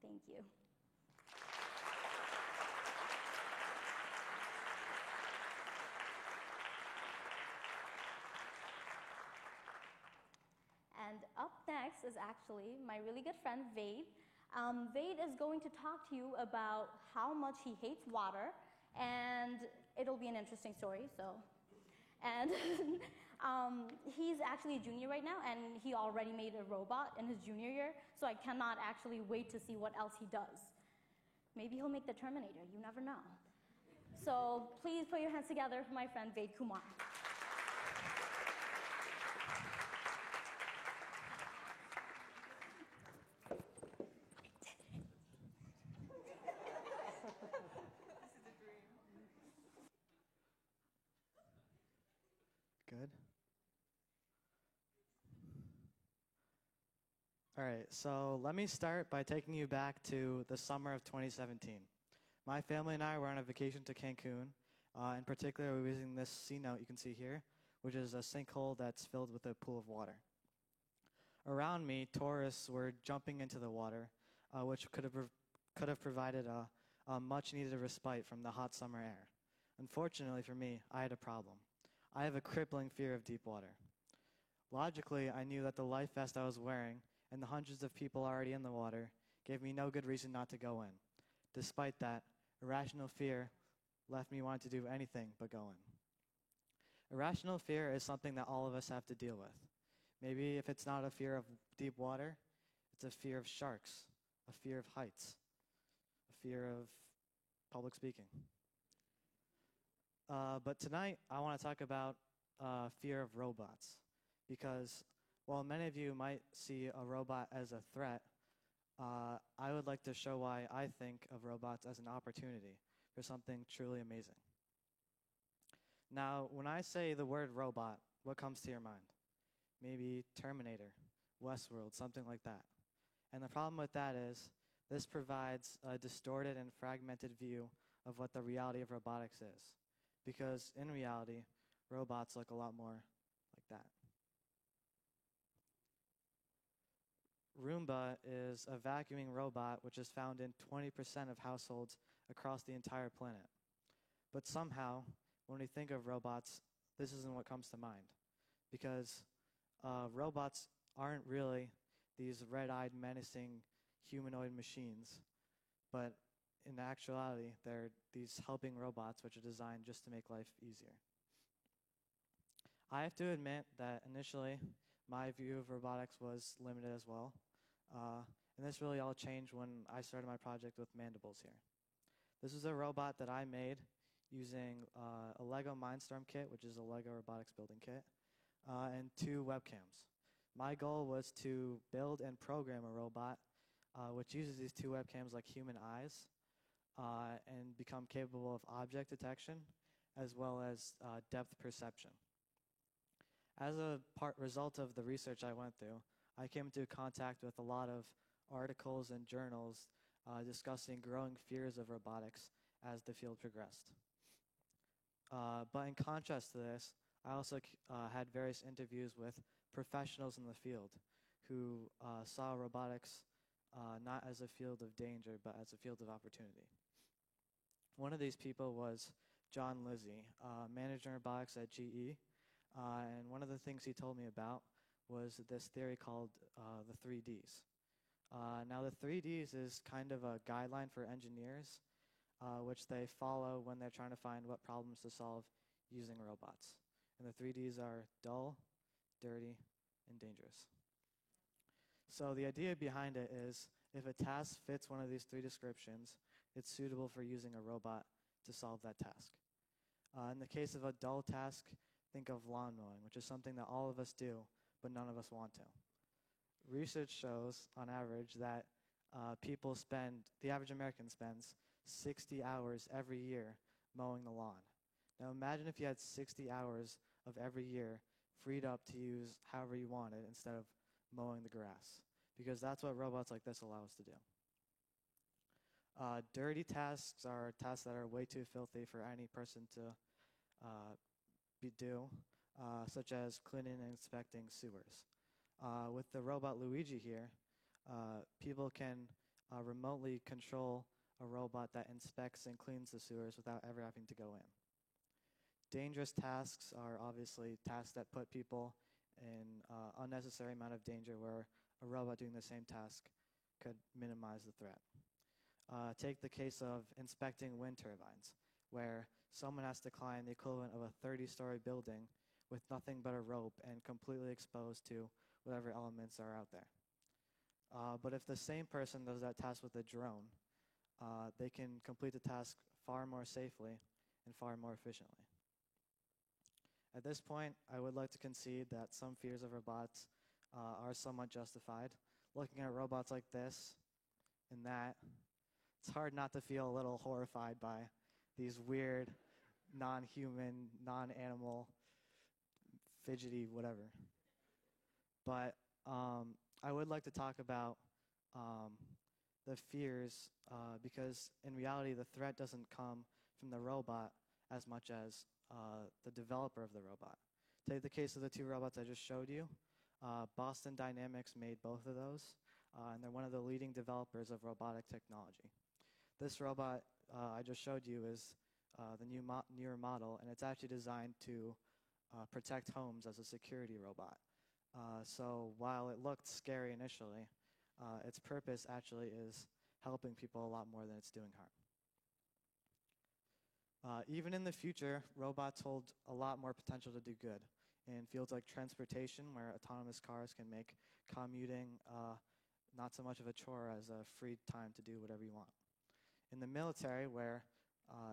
Thank you. And up next is actually my really good friend, Vade. Vade is going to talk to you about how much he hates water, and it'll be an interesting story, so And he's actually a junior right now, and he already made a robot in his junior year, so I cannot actually wait to see what else he does. Maybe he'll make the Terminator, you never know. So please put your hands together for my friend Ved Kumar. Good. All right, so let me start by taking you back to the summer of 2017. My family and I were on a vacation to Cancun. In particular, we were using this C note you can see here, which is a sinkhole that's filled with a pool of water. Around me, tourists were jumping into the water, which could have provided a much-needed respite from the hot summer air. Unfortunately for me, I had a problem. I have a crippling fear of deep water. Logically, I knew that the life vest I was wearing and the hundreds of people already in the water gave me no good reason not to go in. Despite that, irrational fear left me wanting to do anything but go in. Irrational fear is something that all of us have to deal with. Maybe if it's not a fear of deep water, it's a fear of sharks, a fear of heights, a fear of public speaking. But tonight, I want to talk about fear of robots, because while many of you might see a robot as a threat, I would like to show why I think of robots as an opportunity for something truly amazing. Now, when I say the word robot, what comes to your mind? Maybe Terminator, Westworld, something like that. And the problem with that is this provides a distorted and fragmented view of what the reality of robotics is. Because in reality, robots look a lot more like that. Roomba is a vacuuming robot which is found in 20% of households across the entire planet. But somehow, when we think of robots, this isn't what comes to mind. Because robots aren't really these red-eyed, menacing humanoid machines, but in actuality, they're these helping robots which are designed just to make life easier. I have to admit that initially, my view of robotics was limited as well. And this really all changed when I started my project with Mandibles here. This is a robot that I made using a Lego Mindstorm kit, which is a Lego robotics building kit, and 2 webcams. My goal was to build and program a robot which uses these 2 webcams like human eyes and become capable of object detection as well as depth perception. As a result of the research I went through, I came into contact with a lot of articles and journals discussing growing fears of robotics as the field progressed. But in contrast to this, I also had various interviews with professionals in the field who saw robotics not as a field of danger, but as a field of opportunity. One of these people was John Lizzie, manager in robotics at GE, and one of the things he told me about was this theory called the 3Ds. Now the 3Ds is kind of a guideline for engineers, which they follow when they're trying to find what problems to solve using robots. And the 3Ds are dull, dirty, and dangerous. So the idea behind it is if a task fits one of these 3 descriptions, it's suitable for using a robot to solve that task. In the case of a dull task, think of lawn mowing, which is something that all of us do, but none of us want to. Research shows, on average, that the average American spends 60 hours every year mowing the lawn. Now imagine if you had 60 hours of every year freed up to use however you wanted instead of mowing the grass, because that's what robots like this allow us to do. Dirty tasks are tasks that are way too filthy for any person to do, such as cleaning and inspecting sewers. With the robot Luigi here, people can remotely control a robot that inspects and cleans the sewers without ever having to go in. Dangerous tasks are obviously tasks that put people in unnecessary amount of danger, where a robot doing the same task could minimize the threat. Take the case of inspecting wind turbines, where someone has to climb the equivalent of a 30-story building with nothing but a rope and completely exposed to whatever elements are out there. But if the same person does that task with a drone, they can complete the task far more safely and far more efficiently. At this point, I would like to concede that some fears of robots are somewhat justified. Looking at robots like this and that, it's hard not to feel a little horrified by these weird, non-human, non-animal, fidgety, whatever. But I would like to talk about the fears because in reality, the threat doesn't come from the robot as much as the developer of the robot. Take the case of the two robots I just showed you. Boston Dynamics made both of those, and they're one of the leading developers of robotic technology. This robot I just showed you is the newer model, and it's actually designed to protect homes as a security robot. So while it looked scary initially, its purpose actually is helping people a lot more than it's doing harm. Even in the future, robots hold a lot more potential to do good in fields like transportation, where autonomous cars can make commuting not so much of a chore as a free time to do whatever you want. In the military, where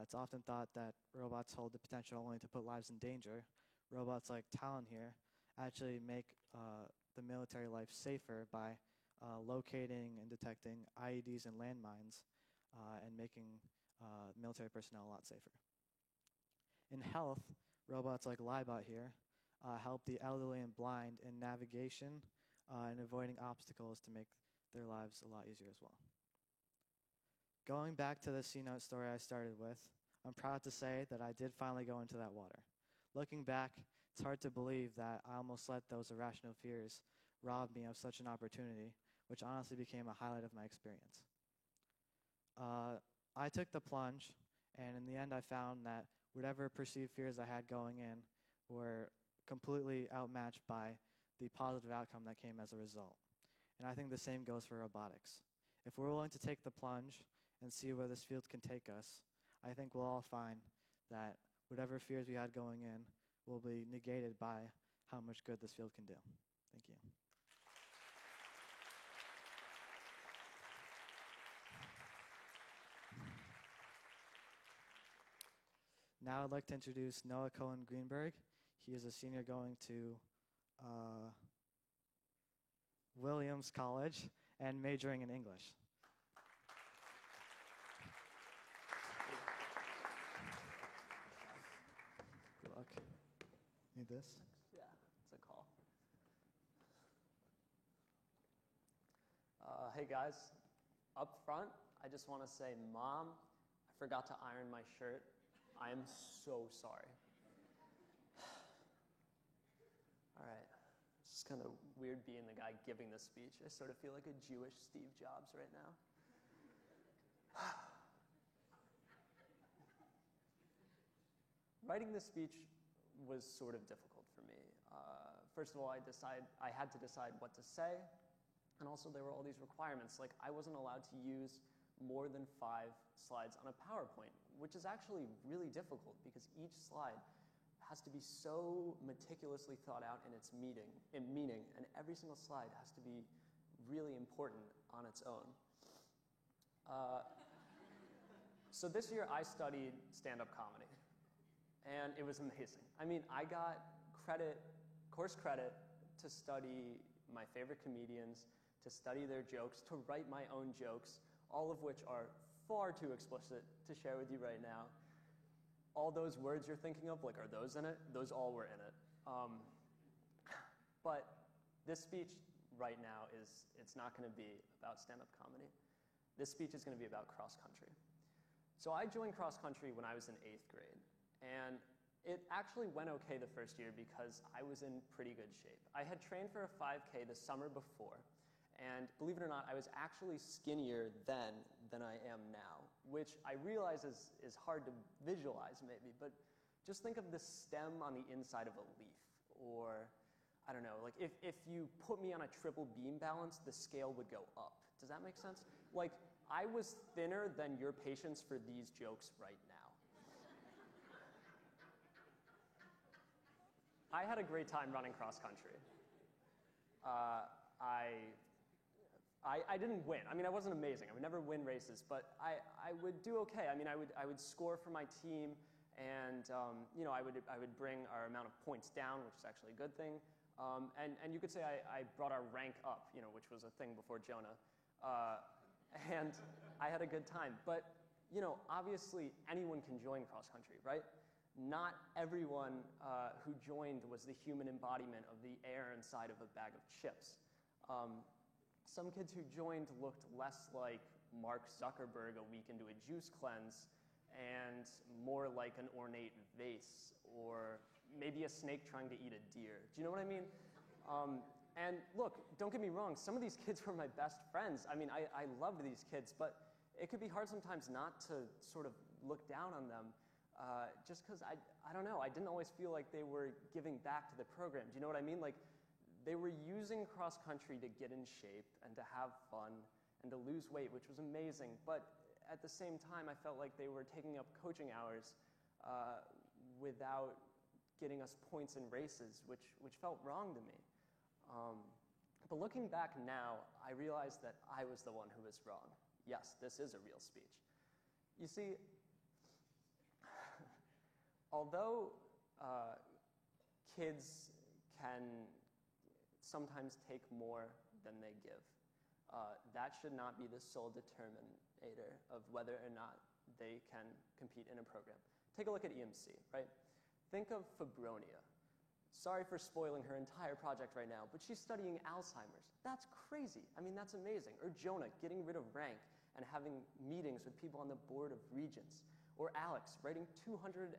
it's often thought that robots hold the potential only to put lives in danger, robots like Talon here actually make the military life safer by locating and detecting IEDs and landmines and making military personnel a lot safer. In health, robots like Libot here help the elderly and blind in navigation and avoiding obstacles to make their lives a lot easier as well. Going back to the C-Note story I started with, I'm proud to say that I did finally go into that water. Looking back, it's hard to believe that I almost let those irrational fears rob me of such an opportunity, which honestly became a highlight of my experience. I took the plunge, and in the end I found that whatever perceived fears I had going in were completely outmatched by the positive outcome that came as a result. And I think the same goes for robotics. If we're willing to take the plunge and see where this field can take us, I think we'll all find that whatever fears we had going in will be negated by how much good this field can do. Thank you. Now I'd like to introduce Noah Cohen Greenberg. He is a senior going to Williams College and majoring in English. Good luck. Need this? Yeah, it's a call. Hey guys, up front, I just want to say, Mom, I forgot to iron my shirt. I am so sorry. All right, it's just kind of weird being the guy giving the speech. I sort of feel like a Jewish Steve Jobs right now. Writing this speech was sort of difficult for me. First of all, I had to decide what to say, and also there were all these requirements. Like, I wasn't allowed to use more than 5 slides on a PowerPoint, which is actually really difficult because each slide has to be so meticulously thought out in its meaning, and every single slide has to be really important on its own. So this year I studied stand-up comedy, and it was amazing. I mean, I got course credit to study my favorite comedians, to study their jokes, to write my own jokes, all of which are far too explicit to share with you right now. All those words you're thinking of, like, are those in it? Those all were in it. But this speech right now it's not going to be about stand-up comedy. This speech is going to be about cross-country. So I joined cross-country when I was in 8th grade, and it actually went okay the first year because I was in pretty good shape. I had trained for a 5K the summer before, and believe it or not, I was actually skinnier then than I am now, which I realize is hard to visualize maybe, but just think of the stem on the inside of a leaf, or I don't know, like if you put me on a triple beam balance, the scale would go up. Does that make sense? Like, I was thinner than your patience for these jokes right now. I had a great time running cross country. I didn't win. I mean, I wasn't amazing. I would never win races, but I would do okay. I mean, I would score for my team, and you know, I would bring our amount of points down, which is actually a good thing. And you could say I brought our rank up, you know, which was a thing before Jonah. And I had a good time. But you know, obviously anyone can join cross country, right? Not everyone who joined was the human embodiment of the air inside of a bag of chips. Some kids who joined looked less like Mark Zuckerberg a week into a juice cleanse and more like an ornate vase or maybe a snake trying to eat a deer. Do you know what I mean? And look, don't get me wrong, some of these kids were my best friends. I mean, I loved these kids, but it could be hard sometimes not to sort of look down on them just because, I don't know, I didn't always feel like they were giving back to the program. Do you know what I mean? Like, they were using cross country to get in shape and to have fun and to lose weight, which was amazing. But at the same time, I felt like they were taking up coaching hours without getting us points in races, which felt wrong to me. But looking back now, I realized that I was the one who was wrong. Yes, this is a real speech. You see, although kids can sometimes take more than they give, that should not be the sole determinator of whether or not they can compete in a program. Take a look at EMC, right? Think of Fabronia. Sorry for spoiling her entire project right now, but she's studying Alzheimer's. That's crazy. I mean, that's amazing. Or Jonah getting rid of rank and having meetings with people on the board of regents. Or Alex writing 220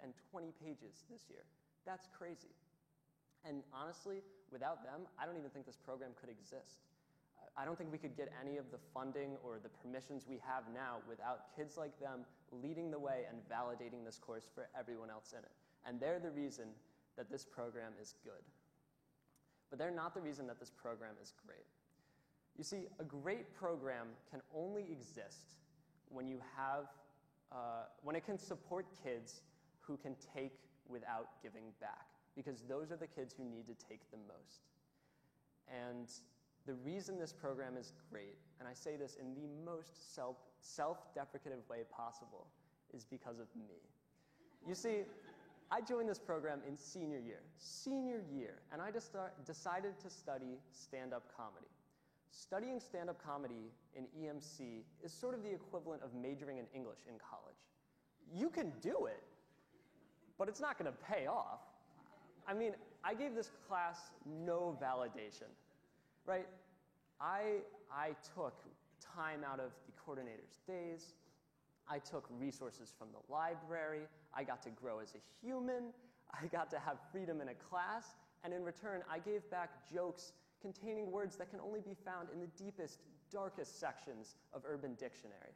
pages this year. That's crazy. And honestly, without them, I don't even think this program could exist. I don't think we could get any of the funding or the permissions we have now without kids like them leading the way and validating this course for everyone else in it. And they're the reason that this program is good. But they're not the reason that this program is great. You see, a great program can only exist when you have, when it can support kids who can take without giving back, because those are the kids who need to take the most. And the reason this program is great, and I say this in the most self-deprecative way possible, is because of me. You see, I joined this program in senior year, and I just decided to study stand-up comedy. Studying stand-up comedy in EMC is sort of the equivalent of majoring in English in college. You can do it, but it's not going to pay off. I mean, I gave this class no validation, right? I took time out of the coordinator's days. I took resources from the library. I got to grow as a human. I got to have freedom in a class. And in return, I gave back jokes containing words that can only be found in the deepest, darkest sections of Urban Dictionary.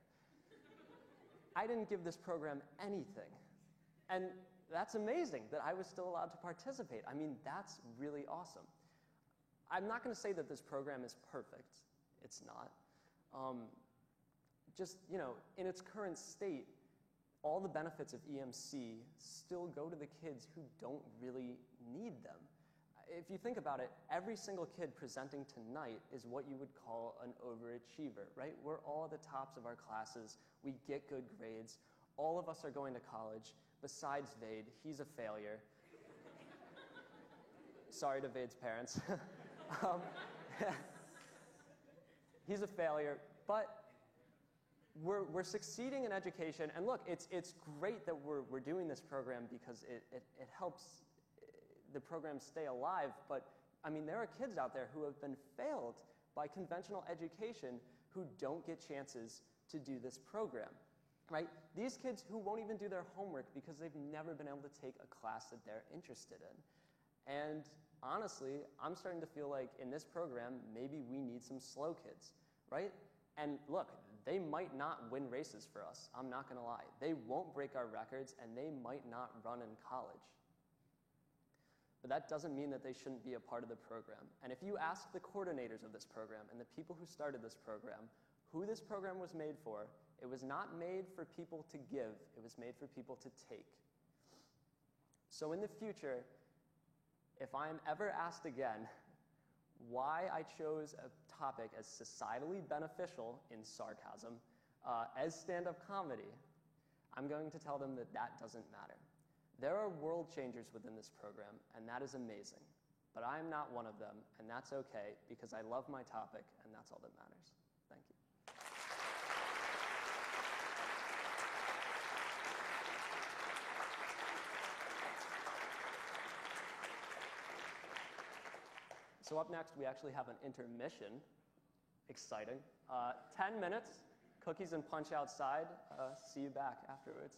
I didn't give this program anything. And that's amazing that I was still allowed to participate. I mean, that's really awesome. I'm not going to say that this program is perfect. It's not. Just, you know, in its current state, all the benefits of EMC still go to the kids who don't really need them. If you think about it, every single kid presenting tonight is what you would call an overachiever, right? We're all at the tops of our classes. We get good grades. All of us are going to college. Besides Vade, he's a failure. Sorry to Vade's parents. He's a failure, but we're succeeding in education. And look, it's great that we're doing this program because it helps the program stay alive. But I mean, there are kids out there who have been failed by conventional education who don't get chances to do this program, right? These kids who won't even do their homework because they've never been able to take a class that they're interested in. And honestly, I'm starting to feel like in this program, maybe we need some slow kids, right? And look, they might not win races for us. I'm not going to lie. They won't break our records, and they might not run in college. But that doesn't mean that they shouldn't be a part of the program. And if you ask the coordinators of this program and the people who started this program who this program was made for, it was not made for people to give. It was made for people to take. So in the future, If I am ever asked again why I chose a topic as societally beneficial in sarcasm as stand-up comedy, I'm going to tell them that that doesn't matter. There are world changers within this program, and that is amazing. But I am not one of them, and that's okay because I love my topic, and that's all that matters. Thank you. So up next, we actually have an intermission. Exciting. 10 minutes, cookies and punch outside. See you back afterwards.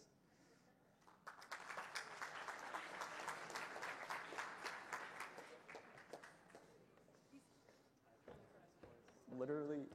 Literally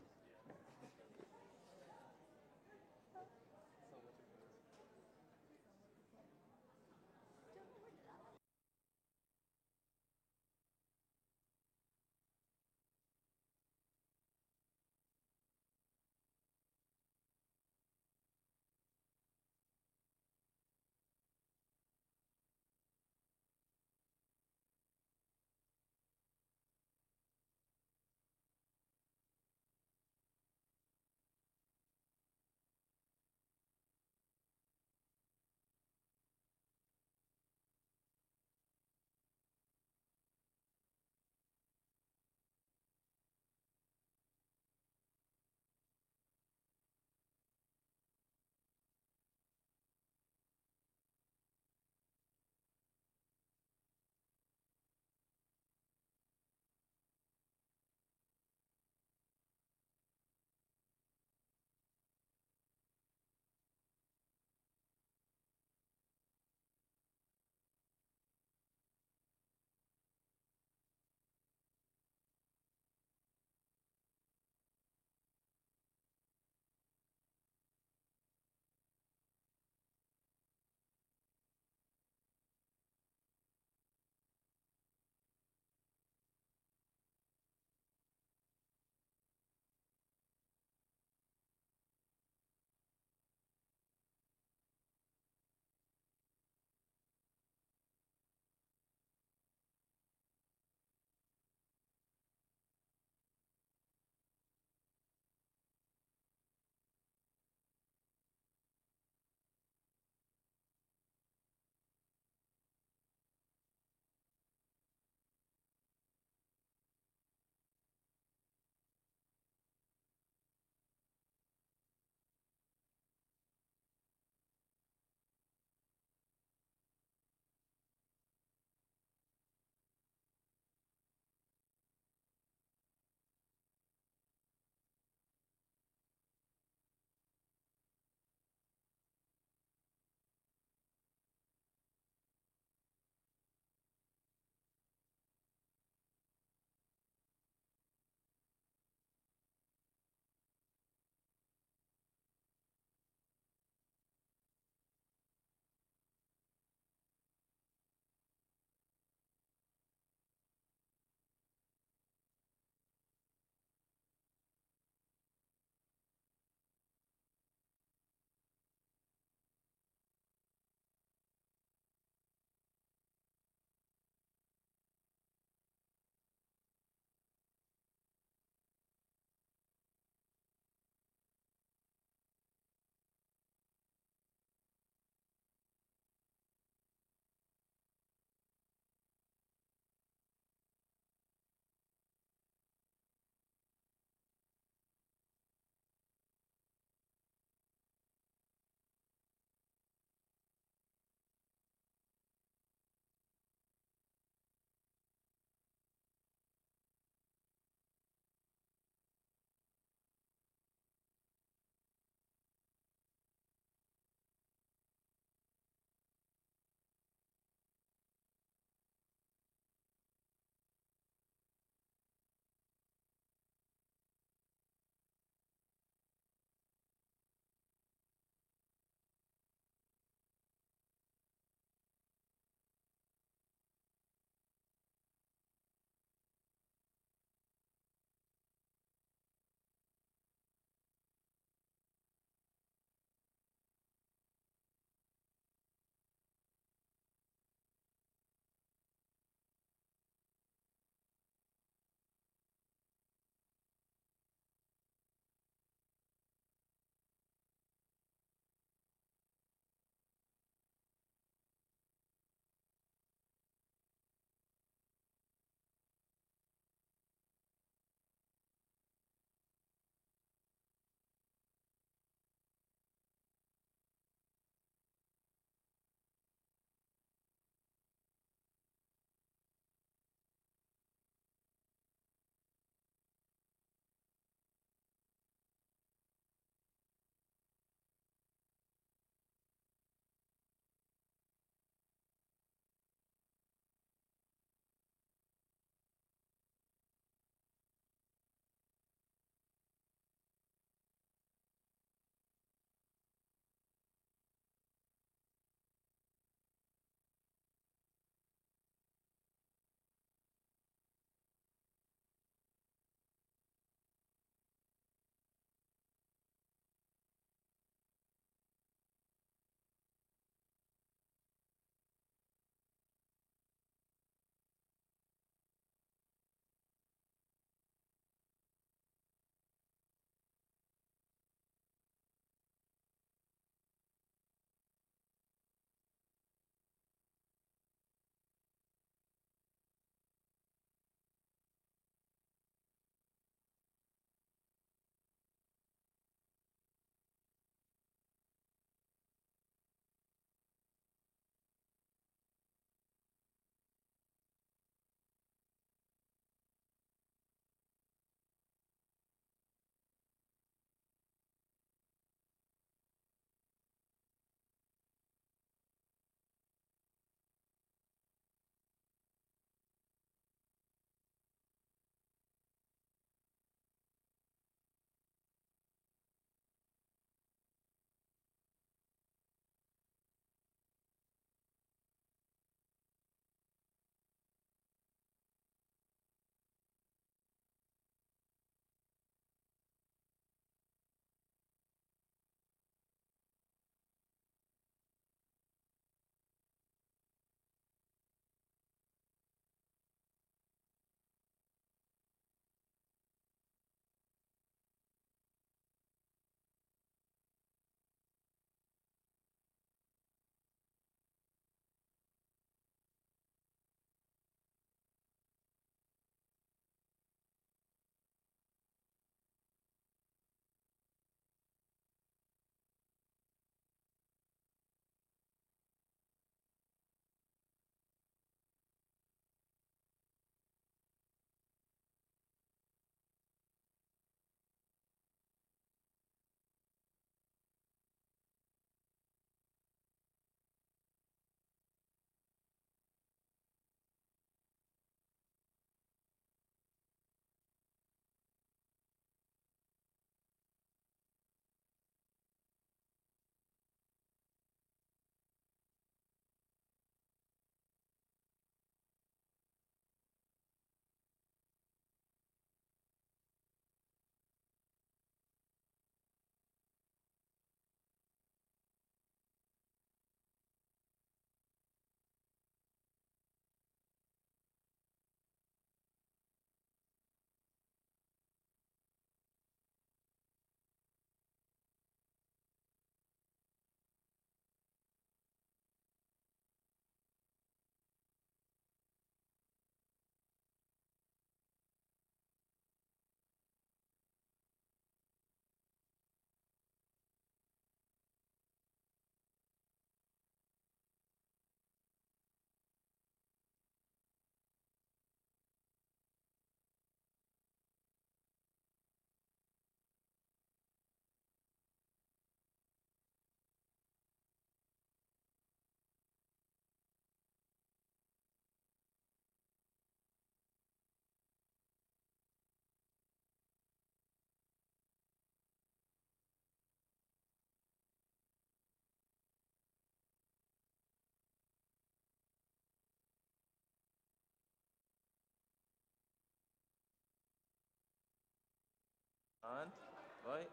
right?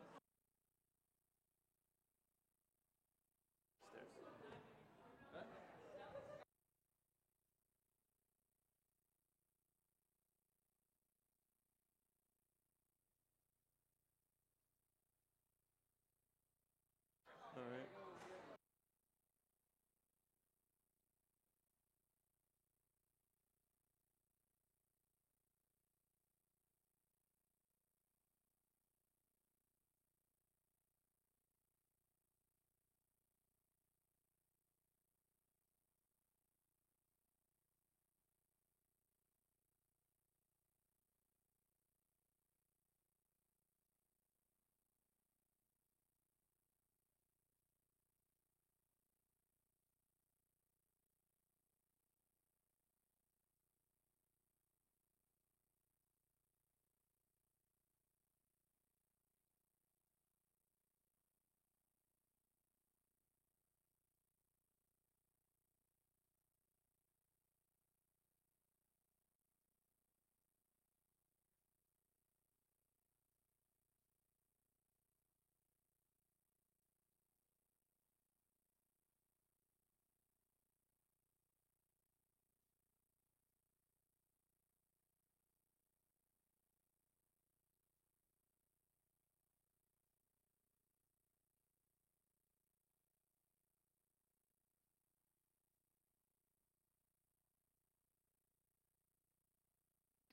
All right.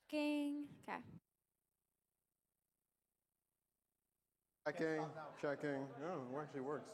Okay. Checking, checking. Oh, it actually works.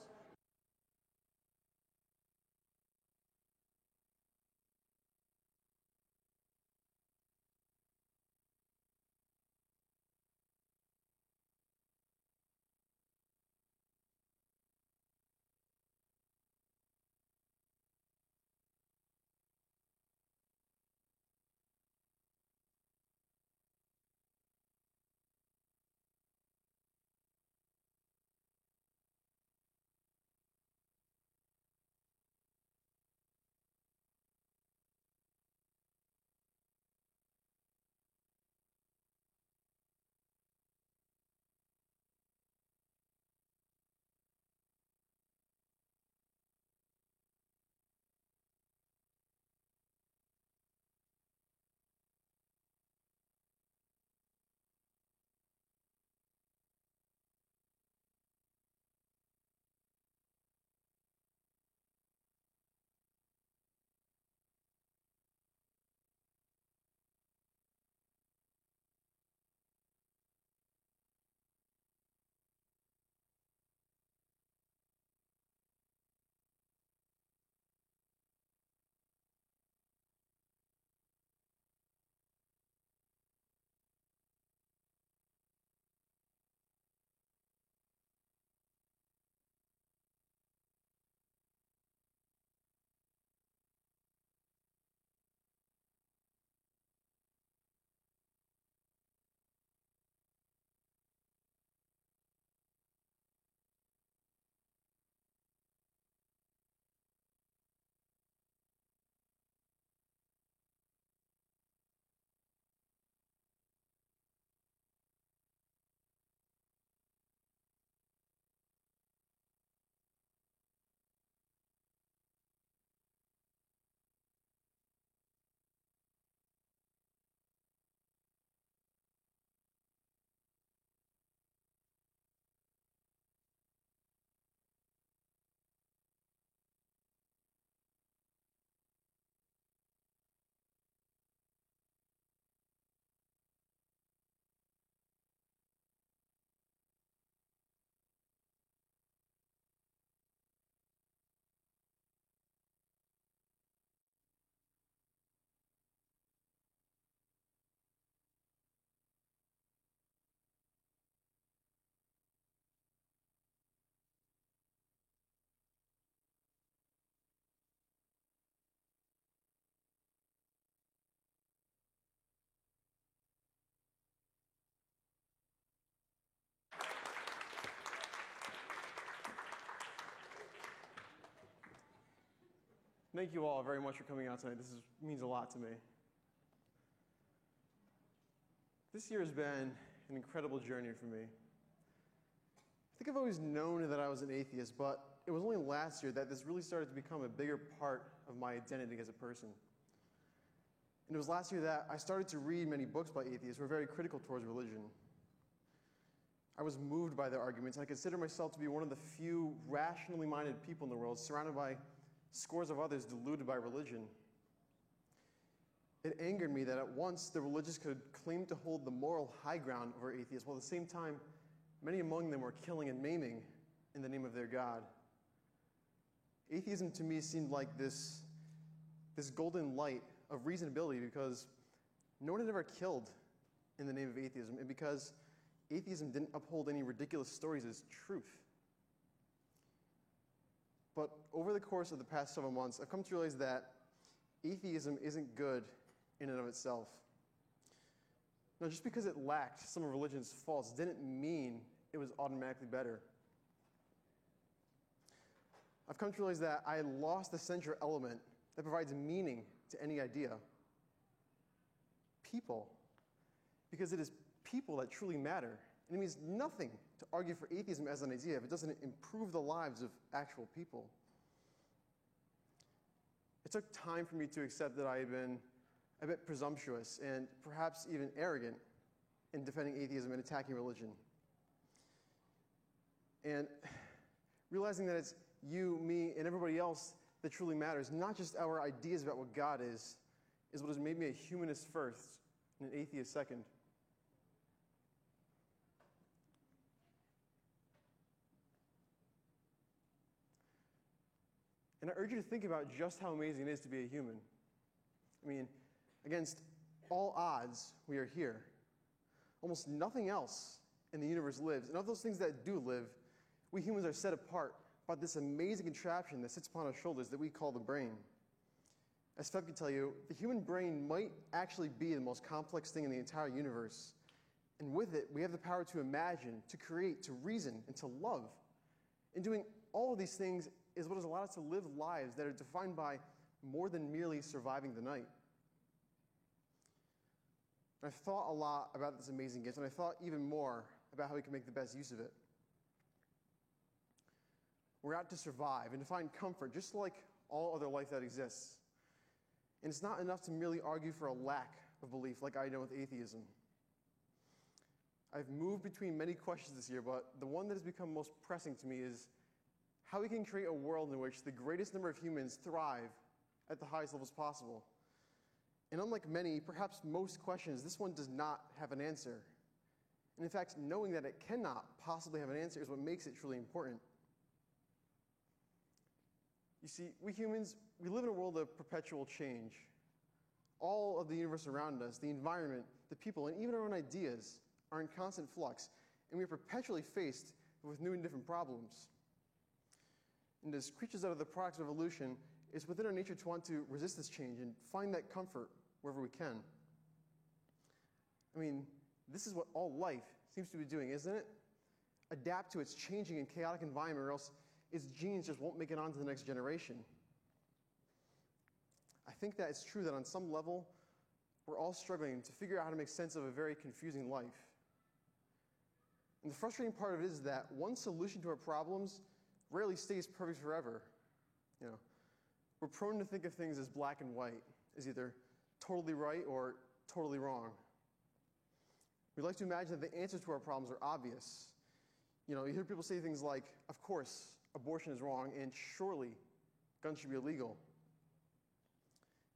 Thank you all very much for coming out tonight. This means a lot to me. This year has been an incredible journey for me. think I've always known that I was an atheist, but it was only last year that this really started to become a bigger part of my identity as a person. And it was last year that I started to read many books by atheists who were very critical towards religion. I was moved by their arguments, and I consider myself to be one of the few rationally minded people in the world, surrounded by scores of others deluded by religion. It angered me that at once the religious could claim to hold the moral high ground over atheists, while at the same time, many among them were killing and maiming in the name of their God. Atheism to me seemed like this golden light of reasonability because no one had ever killed in the name of atheism, and because atheism didn't uphold any ridiculous stories as truth. But over the course of the past several months, I've come to realize that atheism isn't good in and of itself. Now, just because it lacked some of religion's faults didn't mean it was automatically better. I've come to realize that I lost the central element that provides meaning to any idea. People. Because it is people that truly matter. And it means nothing to argue for atheism as an idea if it doesn't improve the lives of actual people. It took time for me to accept that I had been a bit presumptuous and perhaps even arrogant in defending atheism and attacking religion. And realizing that it's you, me, and everybody else that truly matters, not just our ideas about what God is what has made me a humanist first and an atheist second. And I urge you to think about just how amazing it is to be a human. I mean, against all odds, we are here. Almost nothing else in the universe lives. And of those things that do live, we humans are set apart by this amazing contraption that sits upon our shoulders that we call the brain. As Feb can tell you, the human brain might actually be the most complex thing in the entire universe. And with it, we have the power to imagine, to create, to reason, and to love. And doing all of these things is what has allowed us to live lives that are defined by more than merely surviving the night. And I've thought a lot about this amazing gift, and I thought even more about how we can make the best use of it. We're out to survive and to find comfort, just like all other life that exists. And it's not enough to merely argue for a lack of belief like I know with atheism. I've moved between many questions this year, but the one that has become most pressing to me is how we can create a world in which the greatest number of humans thrive at the highest levels possible. And unlike many, perhaps most questions, this one does not have an answer. And in fact, knowing that it cannot possibly have an answer is what makes it truly important. You see, we humans, we live in a world of perpetual change. All of the universe around us, the environment, the people, and even our own ideas are in constant flux, and we are perpetually faced with new and different problems. And as creatures out of the products of evolution, it's within our nature to want to resist this change and find that comfort wherever we can. I mean, this is what all life seems to be doing, isn't it? Adapt to its changing and chaotic environment, or else its genes just won't make it on to the next generation. I think that it's true that on some level, we're all struggling to figure out how to make sense of a very confusing life. And the frustrating part of it is that one solution to our problems rarely stays perfect forever. You know, we're prone to think of things as black and white, as either totally right or totally wrong. We like to imagine that the answers to our problems are obvious. You know, you hear people say things like, of course, abortion is wrong, and surely guns should be illegal.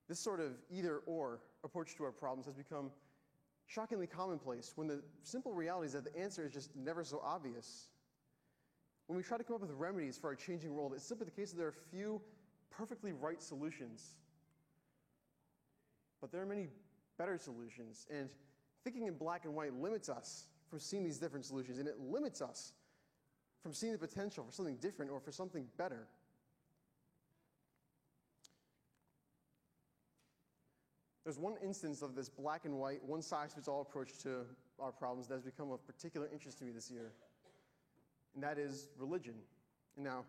This sort of either-or approach to our problems has become shockingly commonplace when the simple reality is that the answer is just never so obvious. When we try to come up with remedies for our changing world, it's simply the case that there are few perfectly right solutions. But there are many better solutions, and thinking in black and white limits us from seeing these different solutions, and it limits us from seeing the potential for something different or for something better. There's one instance of this black and white, one-size-fits-all approach to our problems that has become of particular interest to me this year, and that is religion. And now,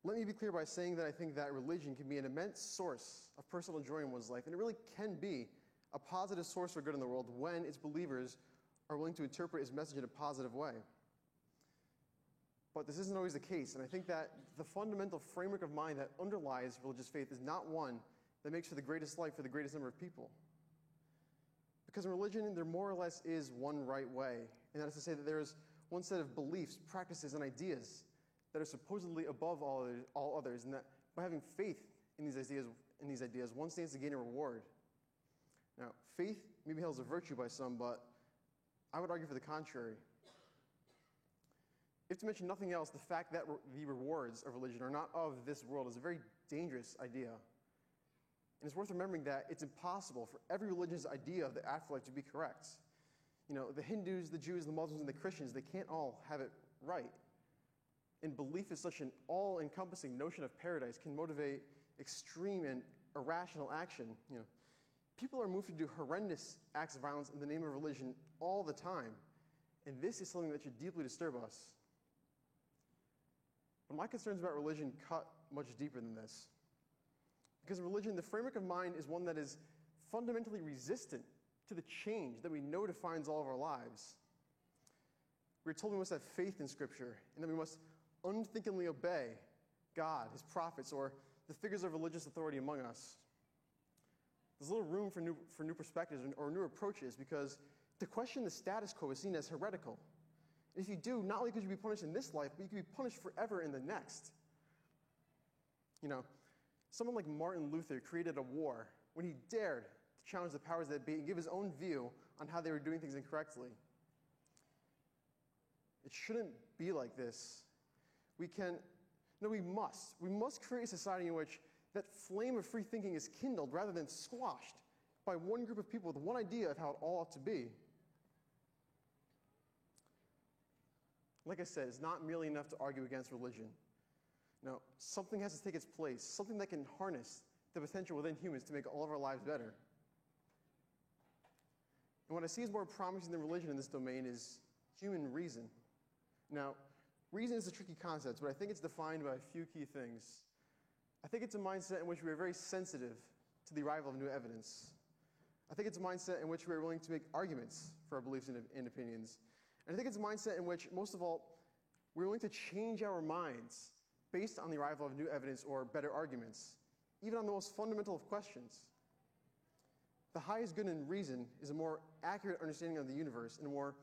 let me be clear by saying that I think that religion can be an immense source of personal joy in one's life, and it really can be a positive source for good in the world when its believers are willing to interpret its message in a positive way. But this isn't always the case, and I think that the fundamental framework of mind that underlies religious faith is not one that makes for the greatest life for the greatest number of people. Because in religion, there more or less is one right way, and that is to say that there is one set of beliefs, practices, and ideas that are supposedly above all others, and that by having faith in these ideas, one stands to gain a reward. Now, faith may be held as a virtue by some, but I would argue for the contrary. If to mention nothing else, the fact that the rewards of religion are not of this world is a very dangerous idea. And it's worth remembering that it's impossible for every religion's idea of the afterlife to be correct. You know, the Hindus, the Jews, the Muslims, and the Christians, they can't all have it right. And belief is such an all-encompassing notion of paradise can motivate extreme and irrational action. You know, people are moved to do horrendous acts of violence in the name of religion all the time. And this is something that should deeply disturb us. But my concerns about religion cut much deeper than this. Because in religion, the framework of mind is one that is fundamentally resistant to the change that we know defines all of our lives. We're told we must have faith in Scripture, and that we must unthinkingly obey God, His prophets, or the figures of religious authority among us. There's little room for new perspectives or new approaches, because to question the status quo is seen as heretical. And if you do, not only could you be punished in this life, but you could be punished forever in the next. You know, someone like Martin Luther created a war when he dared to challenge the powers that be and give his own view on how they were doing things incorrectly. It shouldn't be like this. We must create a society in which that flame of free thinking is kindled rather than squashed by one group of people with one idea of how it all ought to be. Like I said, it's not merely enough to argue against religion. No, something has to take its place, something that can harness the potential within humans to make all of our lives better. And what I see as more promising than religion in this domain is human reason. Now, reason is a tricky concept, but I think it's defined by a few key things. I think it's a mindset in which we are very sensitive to the arrival of new evidence. I think it's a mindset in which we are willing to make arguments for our beliefs and opinions. And I think it's a mindset in which, most of all, we're willing to change our minds based on the arrival of new evidence or better arguments, even on the most fundamental of questions. The highest good in reason is a more accurate understanding of the universe and a more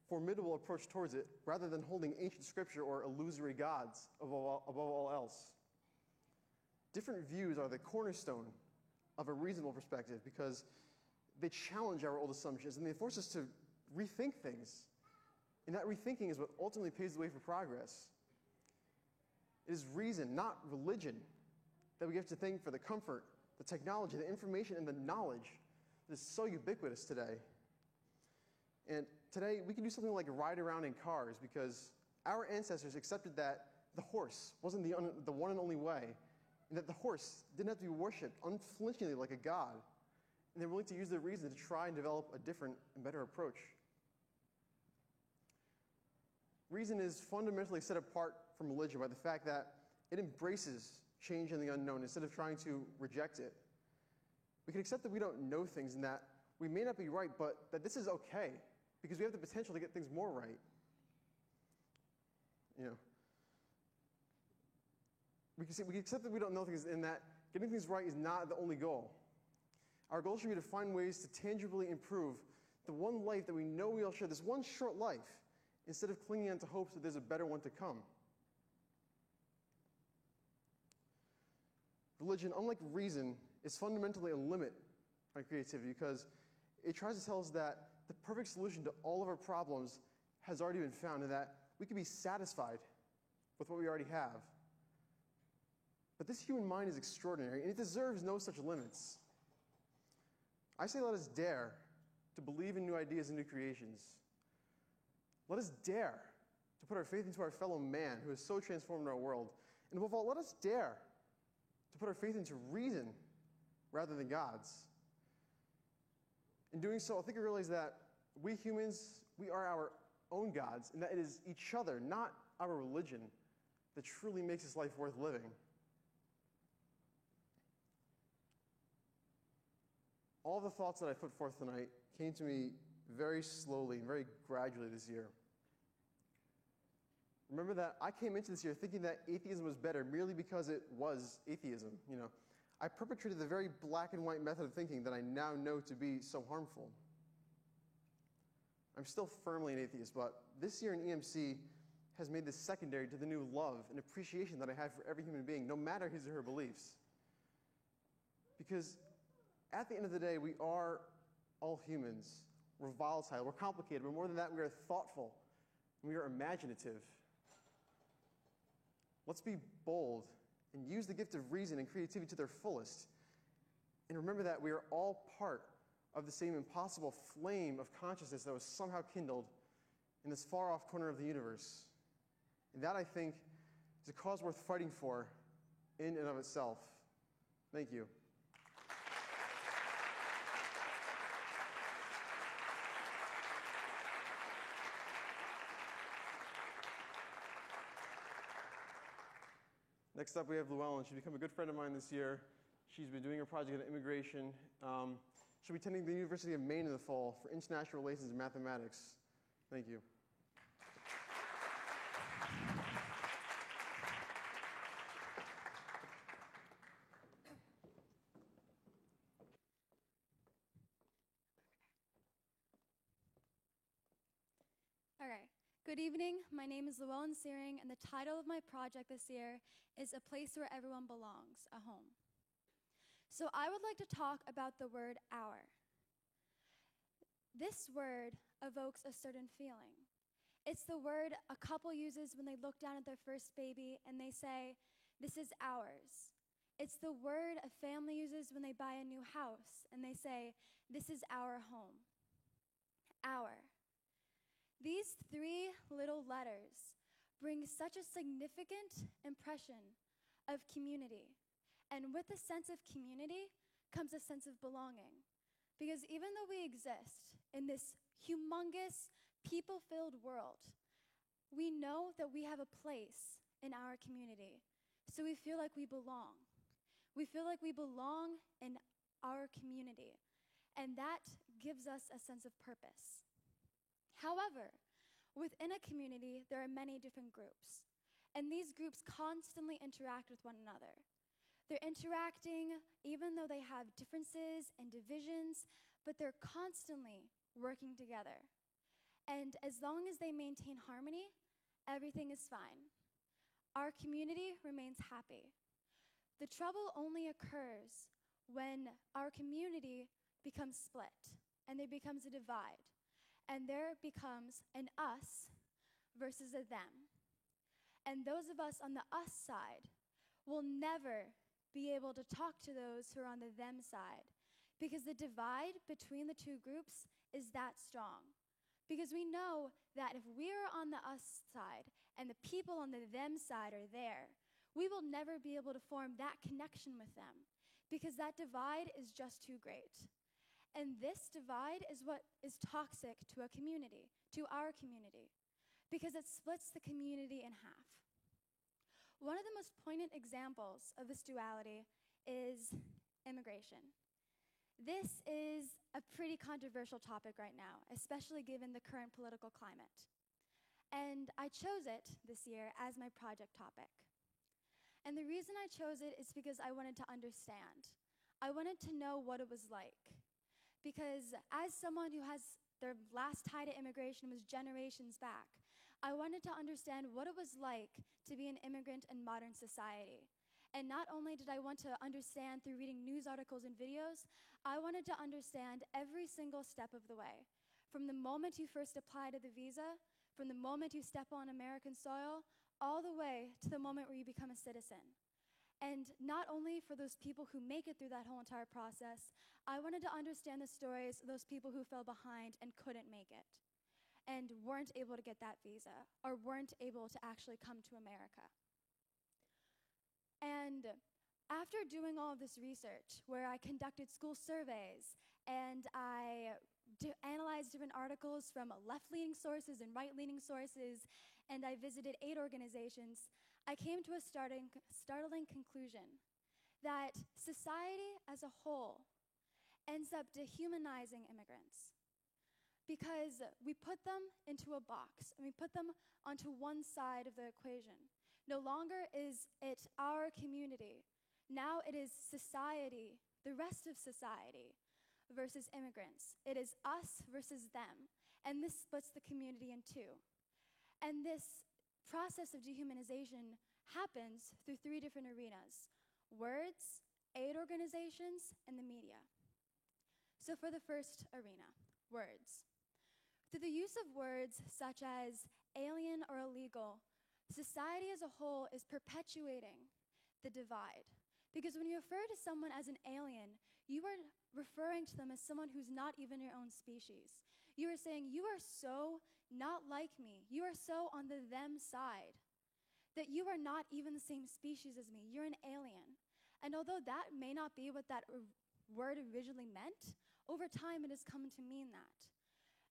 formidable approach towards it, rather than holding ancient scripture or illusory gods above all else. Different views are the cornerstone of a reasonable perspective because they challenge our old assumptions and they force us to rethink things. And that rethinking is what ultimately paves the way for progress. It is reason, not religion, that we have to thank for the comfort, the technology, the information, and the knowledge that is so ubiquitous today. And today, we can do something like ride around in cars because our ancestors accepted that the horse wasn't the one and only way, and that the horse didn't have to be worshipped unflinchingly like a god. And they're willing to use their reason to try and develop a different and better approach. Reason is fundamentally set apart from religion by the fact that it embraces change in the unknown instead of trying to reject it. We can accept that we don't know things and that we may not be right, but that this is okay because we have the potential to get things more right. You know, we can accept that we don't know things and that getting things right is not the only goal. Our goal should be to find ways to tangibly improve the one life that we know we all share, this one short life, instead of clinging on to hopes that there's a better one to come. Religion, unlike reason, is fundamentally a limit on creativity because it tries to tell us that the perfect solution to all of our problems has already been found and that we can be satisfied with what we already have. But this human mind is extraordinary and it deserves no such limits. I say let us dare to believe in new ideas and new creations. Let us dare to put our faith into our fellow man who has so transformed our world. And above all, let us dare to put our faith into reason rather than God's. In doing so, I think we realize that we humans, we are our own gods, and that it is each other, not our religion, that truly makes this life worth living. All the thoughts that I put forth tonight came to me very slowly and very gradually this year. Remember that I came into this year thinking that atheism was better merely because it was atheism. I perpetrated the very black and white method of thinking that I now know to be so harmful. I'm still firmly an atheist, but this year in EMC has made this secondary to the new love and appreciation that I have for every human being, no matter his or her beliefs. Because at the end of the day, we are all humans. We're volatile, we're complicated, but more than that, we are thoughtful, and we are imaginative. Let's be bold and use the gift of reason and creativity to their fullest. And remember that we are all part of the same impossible flame of consciousness that was somehow kindled in this far-off corner of the universe. And that, I think, is a cause worth fighting for in and of itself. Thank you. Next up, we have Llewellyn. She's become a good friend of mine this year. She's been doing her project on immigration. She'll be attending the University of Maine in the fall for international relations and mathematics. Thank you. All right. Good evening. My name is Llewellyn Searing, and the title of my project this year is A Place Where Everyone Belongs, a Home. So I would like to talk about the word our. This word evokes a certain feeling. It's the word a couple uses when they look down at their first baby and they say, "This is ours." It's the word a family uses when they buy a new house and they say, "This is our home." Our. These three little letters bring such a significant impression of community. And with a sense of community comes a sense of belonging. Because even though we exist in this humongous, people-filled world, we know that we have a place in our community. So we feel like we belong. We feel like we belong in our community. And that gives us a sense of purpose. However, within a community, there are many different groups. And these groups constantly interact with one another. They're interacting even though they have differences and divisions, but they're constantly working together. And as long as they maintain harmony, everything is fine. Our community remains happy. The trouble only occurs when our community becomes split and there becomes a divide. And there becomes an us versus a them. And those of us on the us side will never be able to talk to those who are on the them side because the divide between the two groups is that strong. Because we know that if we are on the us side and the people on the them side are there, we will never be able to form that connection with them because that divide is just too great. And this divide is what is toxic to a community, to our community, because it splits the community in half. One of the most poignant examples of this duality is immigration. This is a pretty controversial topic right now, especially given the current political climate. And I chose it this year as my project topic. And the reason I chose it is because I wanted to understand. I wanted to know what it was like. Because as someone who has their last tie to immigration was generations back, I wanted to understand what it was like to be an immigrant in modern society. And not only did I want to understand through reading news articles and videos, I wanted to understand every single step of the way. From the moment you first apply to the visa, from the moment you step on American soil, all the way to the moment where you become a citizen. And not only for those people who make it through that whole entire process, I wanted to understand the stories of those people who fell behind and couldn't make it and weren't able to get that visa or weren't able to actually come to America. And after doing all of this research, where I conducted school surveys and I analyzed different articles from left-leaning sources and right-leaning sources, and I visited 8 organizations, I came to a startling conclusion that society as a whole ends up dehumanizing immigrants. because we put them into a box and we put them onto one side of the equation. No longer is it our community. Now it is society, the rest of society, versus immigrants. It is us versus them. And this splits the community in two. And this process of dehumanization happens through three different arenas: words, aid organizations, and the media. So for the first arena, words. Through the use of words such as alien or illegal, society as a whole is perpetuating the divide. Because when you refer to someone as an alien, you are referring to them as someone who's not even your own species. You are saying, you are so not like me. You are so on the them side that you are not even the same species as me. You're an alien. And although that may not be what that word originally meant, over time it has come to mean that.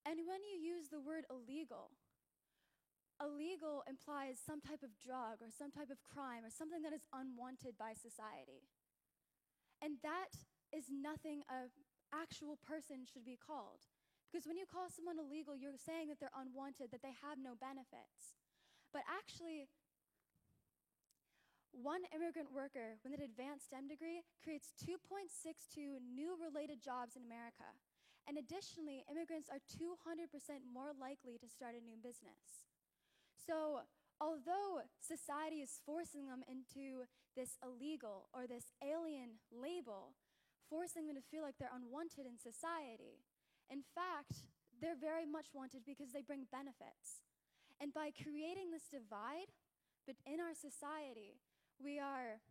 And when you use the word illegal, illegal implies some type of drug or some type of crime or something that is unwanted by society. And that is nothing an actual person should be called. Because when you call someone illegal, you're saying that they're unwanted, that they have no benefits. But actually, one immigrant worker with an advanced STEM degree creates 2.62 new related jobs in America. And additionally, immigrants are 200% more likely to start a new business. So although society is forcing them into this illegal or this alien label, forcing them to feel like they're unwanted in society, in fact, they're very much wanted because they bring benefits. And by creating this divide in our society, we are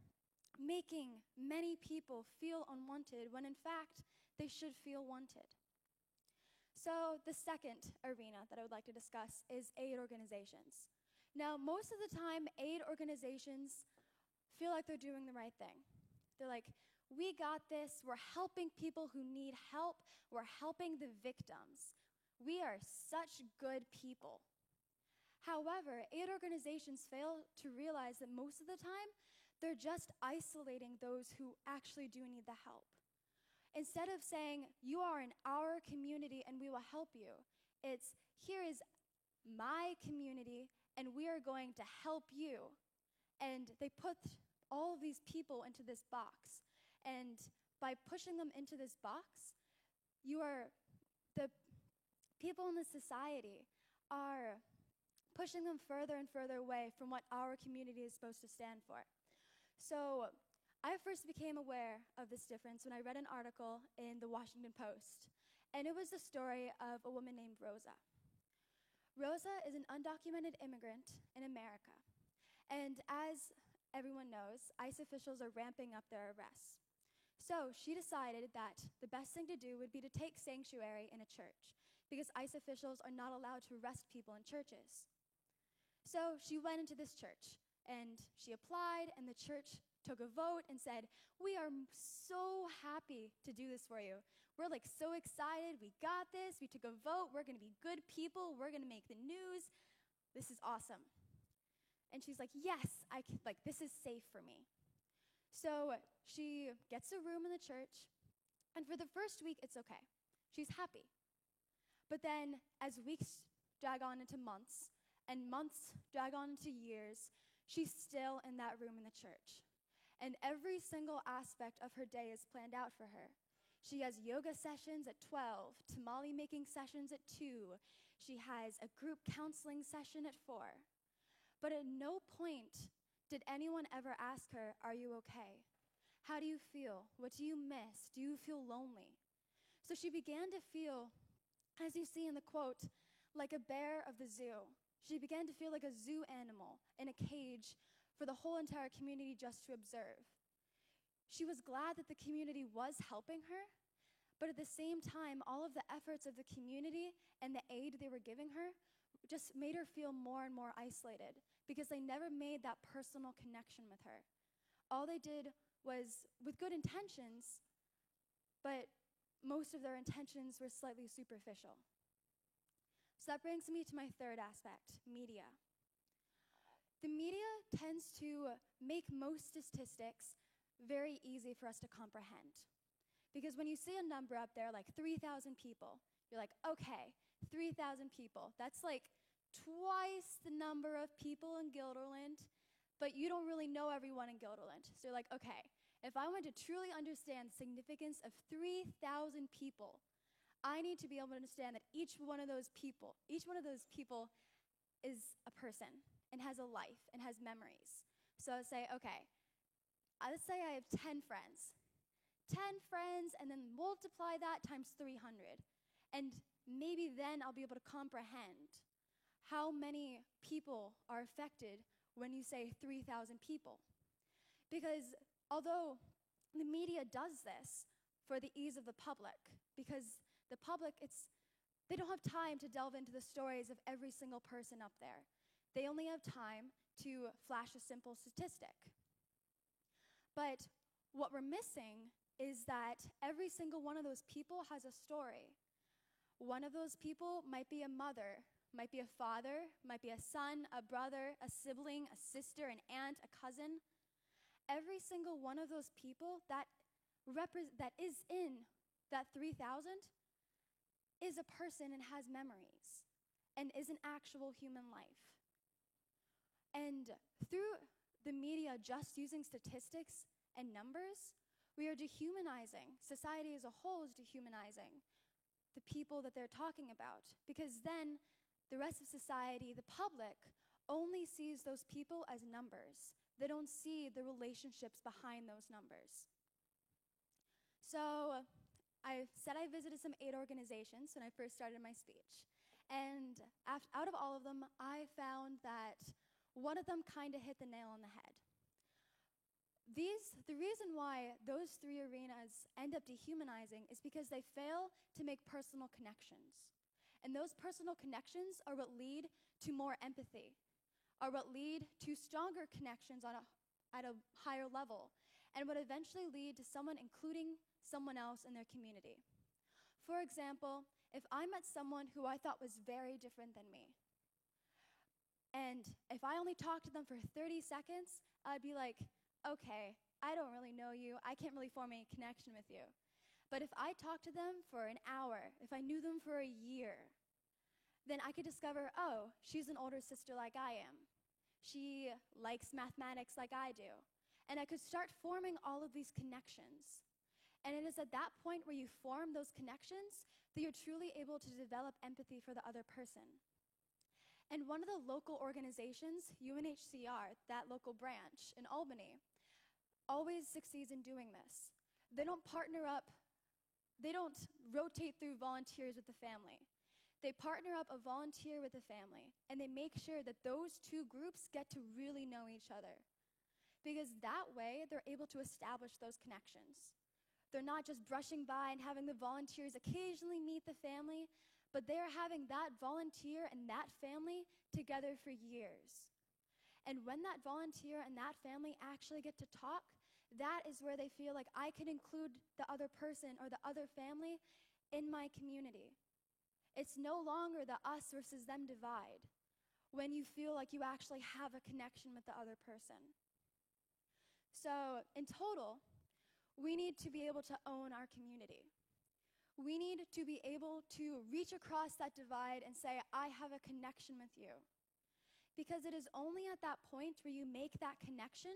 making many people feel unwanted when in fact they should feel wanted. So the second arena that I would like to discuss is aid organizations. Now, most of the time, aid organizations feel like they're doing the right thing. They're like, we got this, we're helping people who need help, we're helping the victims. We are such good people. However, aid organizations fail to realize that most of the time, they're just isolating those who actually do need the help. Instead of saying, you are in our community and we will help you, it's, here is my community and we are going to help you. And they put all of these people into this box. And by pushing them into this box, the people in the society are pushing them further and further away from what our community is supposed to stand for. So I first became aware of this difference when I read an article in the Washington Post, and it was the story of a woman named Rosa. Rosa is an undocumented immigrant in America, and as everyone knows, ICE officials are ramping up their arrests. So she decided that the best thing to do would be to take sanctuary in a church, because ICE officials are not allowed to arrest people in churches. So she went into this church, and she applied, and the church took a vote and said, we are so happy to do this for you. We're like so excited, we got this, we took a vote, we're gonna be good people, we're gonna make the news, this is awesome. And she's like, yes, this is safe for me. So she gets a room in the church, and for the first week, it's okay. She's happy. But then as weeks drag on into months, and months drag on into years, she's still in that room in the church. And every single aspect of her day is planned out for her. She has yoga sessions at 12, tamale making sessions at 2. She has a group counseling session at 4. But at no point did anyone ever ask her, are you okay? How do you feel? What do you miss? Do you feel lonely? So she began to feel, as you see in the quote, like a bear of the zoo. She began to feel like a zoo animal in a cage for the whole entire community just to observe. She was glad that the community was helping her, but at the same time, all of the efforts of the community and the aid they were giving her just made her feel more and more isolated because they never made that personal connection with her. All they did was with good intentions, but most of their intentions were slightly superficial. So that brings me to my third aspect, media. The media tends to make most statistics very easy for us to comprehend. Because when you see a number up there like 3,000 people, you're like, okay, 3,000 people. That's like twice the number of people in Guilderland, but you don't really know everyone in Guilderland. So you're like, okay, if I want to truly understand the significance of 3,000 people, I need to be able to understand that each one of those people is a person and has a life and has memories. So I would say, okay, let's say I have 10 friends. 10 friends, and then multiply that times 300. And maybe then I'll be able to comprehend how many people are affected when you say 3,000 people. Because although the media does this for the ease of the public, because the public, they don't have time to delve into the stories of every single person up there. They only have time to flash a simple statistic. But what we're missing is that every single one of those people has a story. One of those people might be a mother, might be a father, might be a son, a brother, a sibling, a sister, an aunt, a cousin. Every single one of those people that is in that 3,000 is a person and has memories and is an actual human life. And through the media just using statistics and numbers, we are dehumanizing. Society as a whole is dehumanizing the people that they're talking about, because then the rest of society, the public, only sees those people as numbers. They don't see the relationships behind those numbers. So I said I visited some 8 organizations when I first started my speech. And out of all of them, I found that one of them kind of hit the nail on the head. The reason why those 3 arenas end up dehumanizing is because they fail to make personal connections. And those personal connections are what lead to more empathy, are what lead to stronger connections at a higher level, and would eventually lead to someone including someone else in their community. For example, if I met someone who I thought was very different than me, and if I only talked to them for 30 seconds, I'd be like, okay, I don't really know you, I can't really form any connection with you. But if I talked to them for an hour, if I knew them for a year, then I could discover, oh, she's an older sister like I am. She likes mathematics like I do. And I could start forming all of these connections. And it is at that point where you form those connections that you're truly able to develop empathy for the other person. And one of the local organizations, UNHCR, that local branch in Albany, always succeeds in doing this. They don't partner up, they don't rotate through volunteers with the family. They partner up a volunteer with the family, and they make sure that those 2 groups get to really know each other. Because that way, they're able to establish those connections. They're not just brushing by and having the volunteers occasionally meet the family, but they're having that volunteer and that family together for years. And when that volunteer and that family actually get to talk, that is where they feel like I can include the other person or the other family in my community. It's no longer the us versus them divide when you feel like you actually have a connection with the other person. So in total, we need to be able to own our community. We need to be able to reach across that divide and say, I have a connection with you. Because it is only at that point where you make that connection,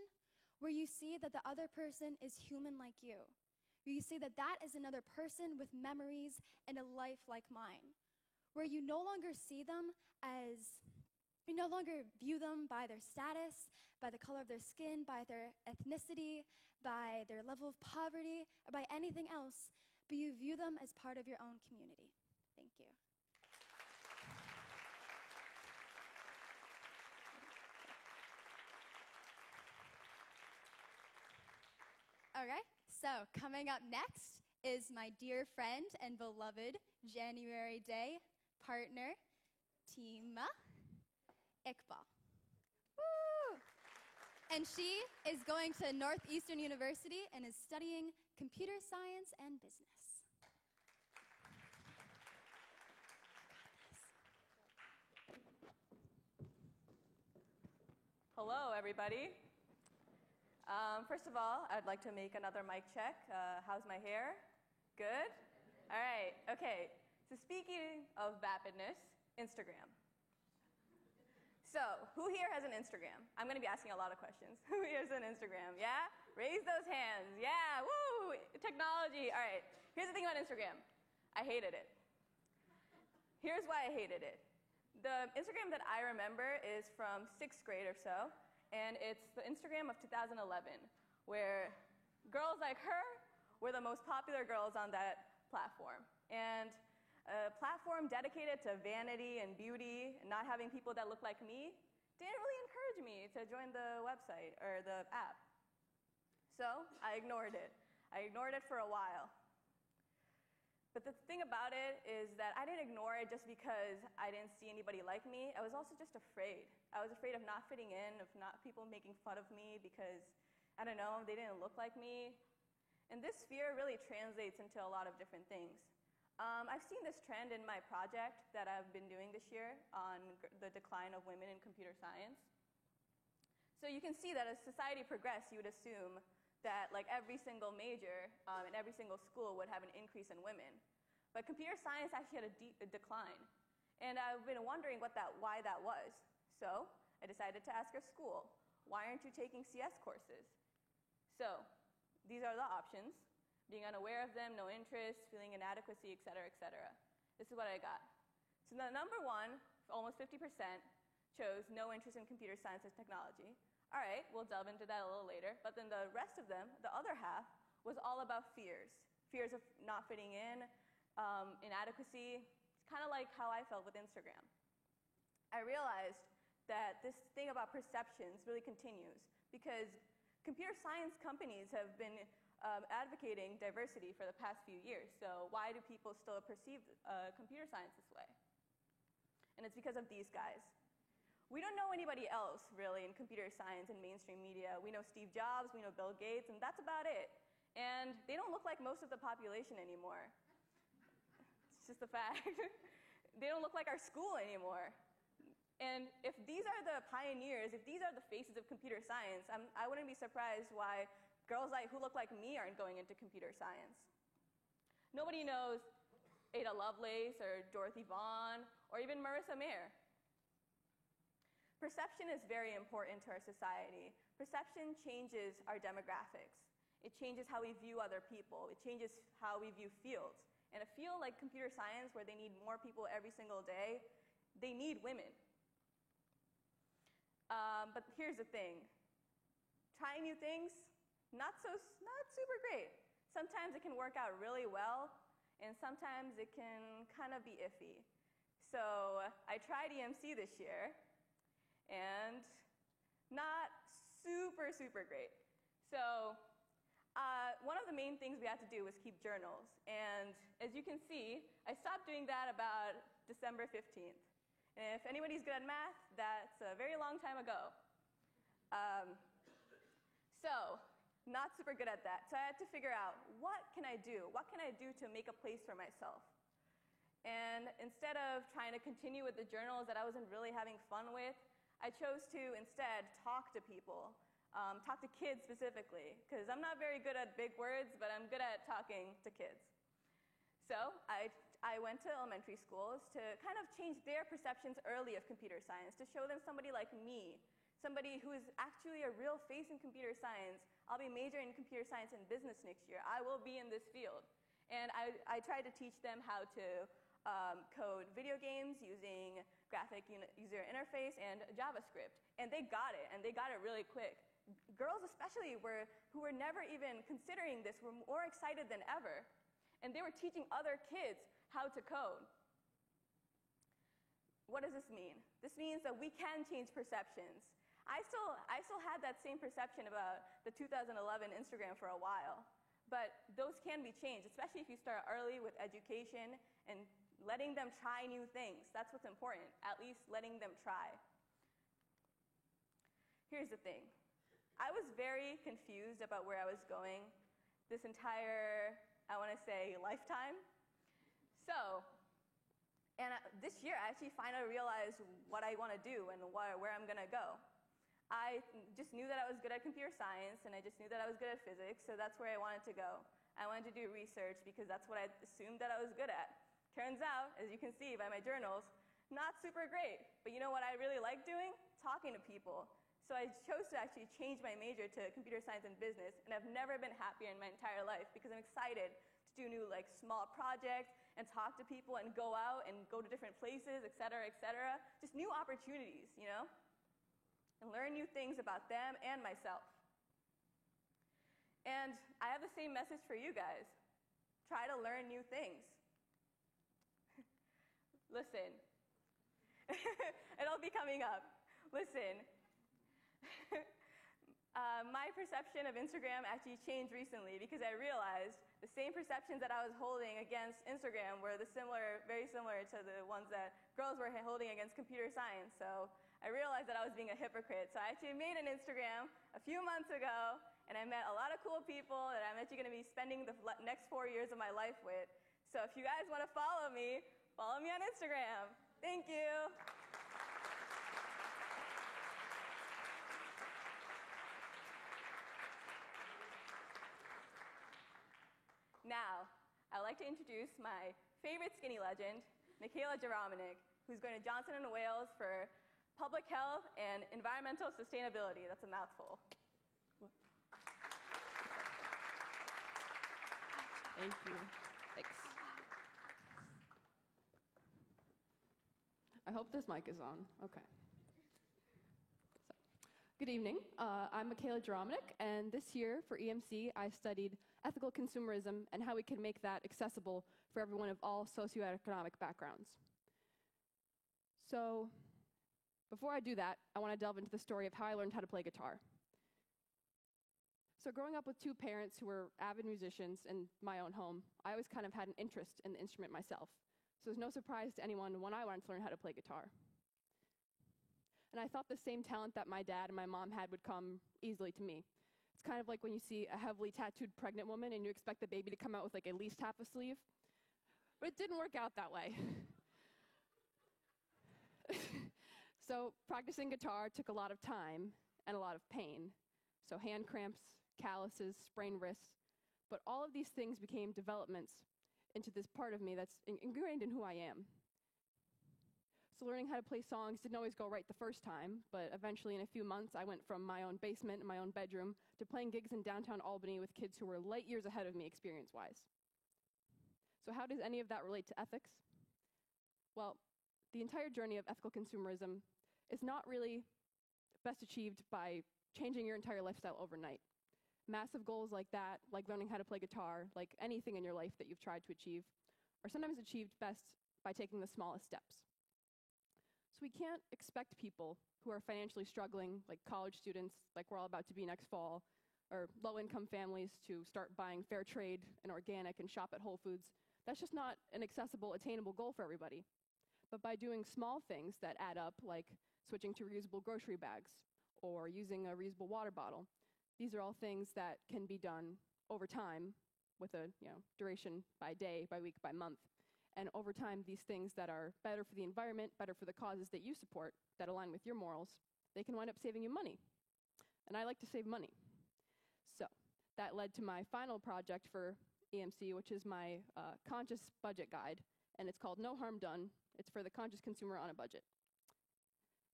where you see that the other person is human like you, where you see that that is another person with memories and a life like mine, where you no longer see them as, you no longer view them by their status, by the color of their skin, by their ethnicity, by their level of poverty, or by anything else, but you view them as part of your own community. Thank you. All right, so coming up next is my dear friend and beloved January Day partner, Tima Iqbal. Woo! And she is going to Northeastern University and is studying computer science and business. Hello, everybody. First of all, I'd like to make another mic check. How's my hair? Good? All right, okay. So speaking of vapidness, Instagram. So who here has an Instagram? I'm going to be asking a lot of questions. Who here has an Instagram? Yeah? Raise those hands. Yeah, woo! Technology. All right. Here's the thing about Instagram. I hated it. Here's why I hated it. The Instagram that I remember is from 6th grade or so, and it's the Instagram of 2011, where girls like her were the most popular girls on that platform. And a platform dedicated to vanity and beauty and not having people that look like me didn't really encourage me to join the website or the app. So I ignored it. I ignored it for a while. But the thing about it is that I didn't ignore it just because I didn't see anybody like me. I was also just afraid. I was afraid of not fitting in, of not people making fun of me because, I don't know, they didn't look like me. And this fear really translates into a lot of different things. I've seen this trend in my project that I've been doing this year on the decline of women in computer science. So you can see that as society progressed, you would assume that like every single major and every single school would have an increase in women. But computer science actually had a decline. And I've been wondering why that was. So I decided to ask our school, why aren't you taking CS courses? So these are the options. Being unaware of them, no interest, feeling inadequacy, et cetera, et cetera. This is what I got. So the number one, almost 50%, chose no interest in computer science and technology. All right, we'll delve into that a little later. But then the rest of them, the other half, was all about fears. Fears of not fitting in, inadequacy. It's kind of like how I felt with Instagram. I realized that this thing about perceptions really continues because computer science companies have been advocating diversity for the past few years. So why do people still perceive computer science this way? And it's because of these guys. We don't know anybody else, really, in computer science and mainstream media. We know Steve Jobs, we know Bill Gates, and that's about it. And they don't look like most of the population anymore. It's just a fact. They don't look like our school anymore. And if these are the pioneers, if these are the faces of computer science, I wouldn't be surprised why girls who look like me aren't going into computer science. Nobody knows Ada Lovelace or Dorothy Vaughan or even Marissa Mayer. Perception is very important to our society. Perception changes our demographics. It changes how we view other people. It changes how we view fields. And a field like computer science, where they need more people every single day, they need women. But here's the thing. Trying new things, not super great. Sometimes it can work out really well, and sometimes it can kind of be iffy. So I tried EMC this year, and not super, super great. So one of the main things we had to do was keep journals. And as you can see, I stopped doing that about December 15th. And if anybody's good at math, that's a very long time ago. So not super good at that. So I had to figure out, what can I do? What can I do to make a place for myself? And instead of trying to continue with the journals that I wasn't really having fun with, I chose to instead talk to people, talk to kids specifically, because I'm not very good at big words, but I'm good at talking to kids. So I went to elementary schools to kind of change their perceptions early of computer science, to show them somebody like me, somebody who is actually a real face in computer science. I'll be majoring in computer science and business next year. I will be in this field. And I tried to teach them how to code video games using graphic user interface and JavaScript. And they got it, and they got it really quick. Girls especially who were never even considering this were more excited than ever. And they were teaching other kids how to code. What does this mean? This means that we can change perceptions. I still had that same perception about the 2011 Instagram for a while. But those can be changed, especially if you start early with education and letting them try new things. That's what's important, at least letting them try. Here's the thing. I was very confused about where I was going this entire, I want to say, lifetime. So, this year I actually finally realized what I want to do and where I'm going to go. I just knew that I was good at computer science, and I just knew that I was good at physics, so that's where I wanted to go. I wanted to do research because that's what I assumed that I was good at. Turns out, as you can see by my journals, not super great. But you know what I really like doing? Talking to people. So I chose to actually change my major to computer science and business, and I've never been happier in my entire life because I'm excited to do new small projects and talk to people and go out and go to different places, et cetera, just new opportunities, and learn new things about them and myself. And I have the same message for you guys. Try to learn new things. Listen. It'll be coming up. Listen. My perception of Instagram actually changed recently because I realized the same perceptions that I was holding against Instagram were very similar to the ones that girls were holding against computer science. So I realized that I was being a hypocrite. So I actually made an Instagram a few months ago, and I met a lot of cool people that I'm actually going to be spending the next 4 years of my life with. So if you guys want to follow me on Instagram. Thank you. Now, I'd like to introduce my favorite skinny legend, Michaela Jaromanic, who's going to Johnson & Wales for Public Health and Environmental Sustainability. That's a mouthful. Thank you. Thanks. I hope this mic is on. Okay. So, good evening. I'm Michaela Jaromanic, and this year for EMC, I studied ethical consumerism and how we can make that accessible for everyone of all socioeconomic backgrounds. So, before I do that, I want to delve into the story of how I learned how to play guitar. So growing up with two parents who were avid musicians in my own home, I always kind of had an interest in the instrument myself. So it's no surprise to anyone when I wanted to learn how to play guitar. And I thought the same talent that my dad and my mom had would come easily to me. It's kind of like when you see a heavily tattooed pregnant woman and you expect the baby to come out with at least half a sleeve. But it didn't work out that way. So practicing guitar took a lot of time and a lot of pain. So hand cramps, calluses, sprained wrists. But all of these things became developments into this part of me that's ingrained in who I am. So learning how to play songs didn't always go right the first time, but eventually in a few months I went from my own basement and my own bedroom to playing gigs in downtown Albany with kids who were light years ahead of me experience-wise. So how does any of that relate to ethics? Well, the entire journey of ethical consumerism is not really best achieved by changing your entire lifestyle overnight. Massive goals like that, like learning how to play guitar, like anything in your life that you've tried to achieve, are sometimes achieved best by taking the smallest steps. So we can't expect people who are financially struggling, like college students, like we're all about to be next fall, or low-income families to start buying fair trade and organic and shop at Whole Foods. That's just not an accessible, attainable goal for everybody. But by doing small things that add up, like switching to reusable grocery bags or using a reusable water bottle, these are all things that can be done over time with a duration by day, by week, by month. And over time, these things that are better for the environment, better for the causes that you support, that align with your morals, they can wind up saving you money. And I like to save money. So that led to my final project for EMC, which is my conscious budget guide. And it's called No Harm Done. It's for the conscious consumer on a budget.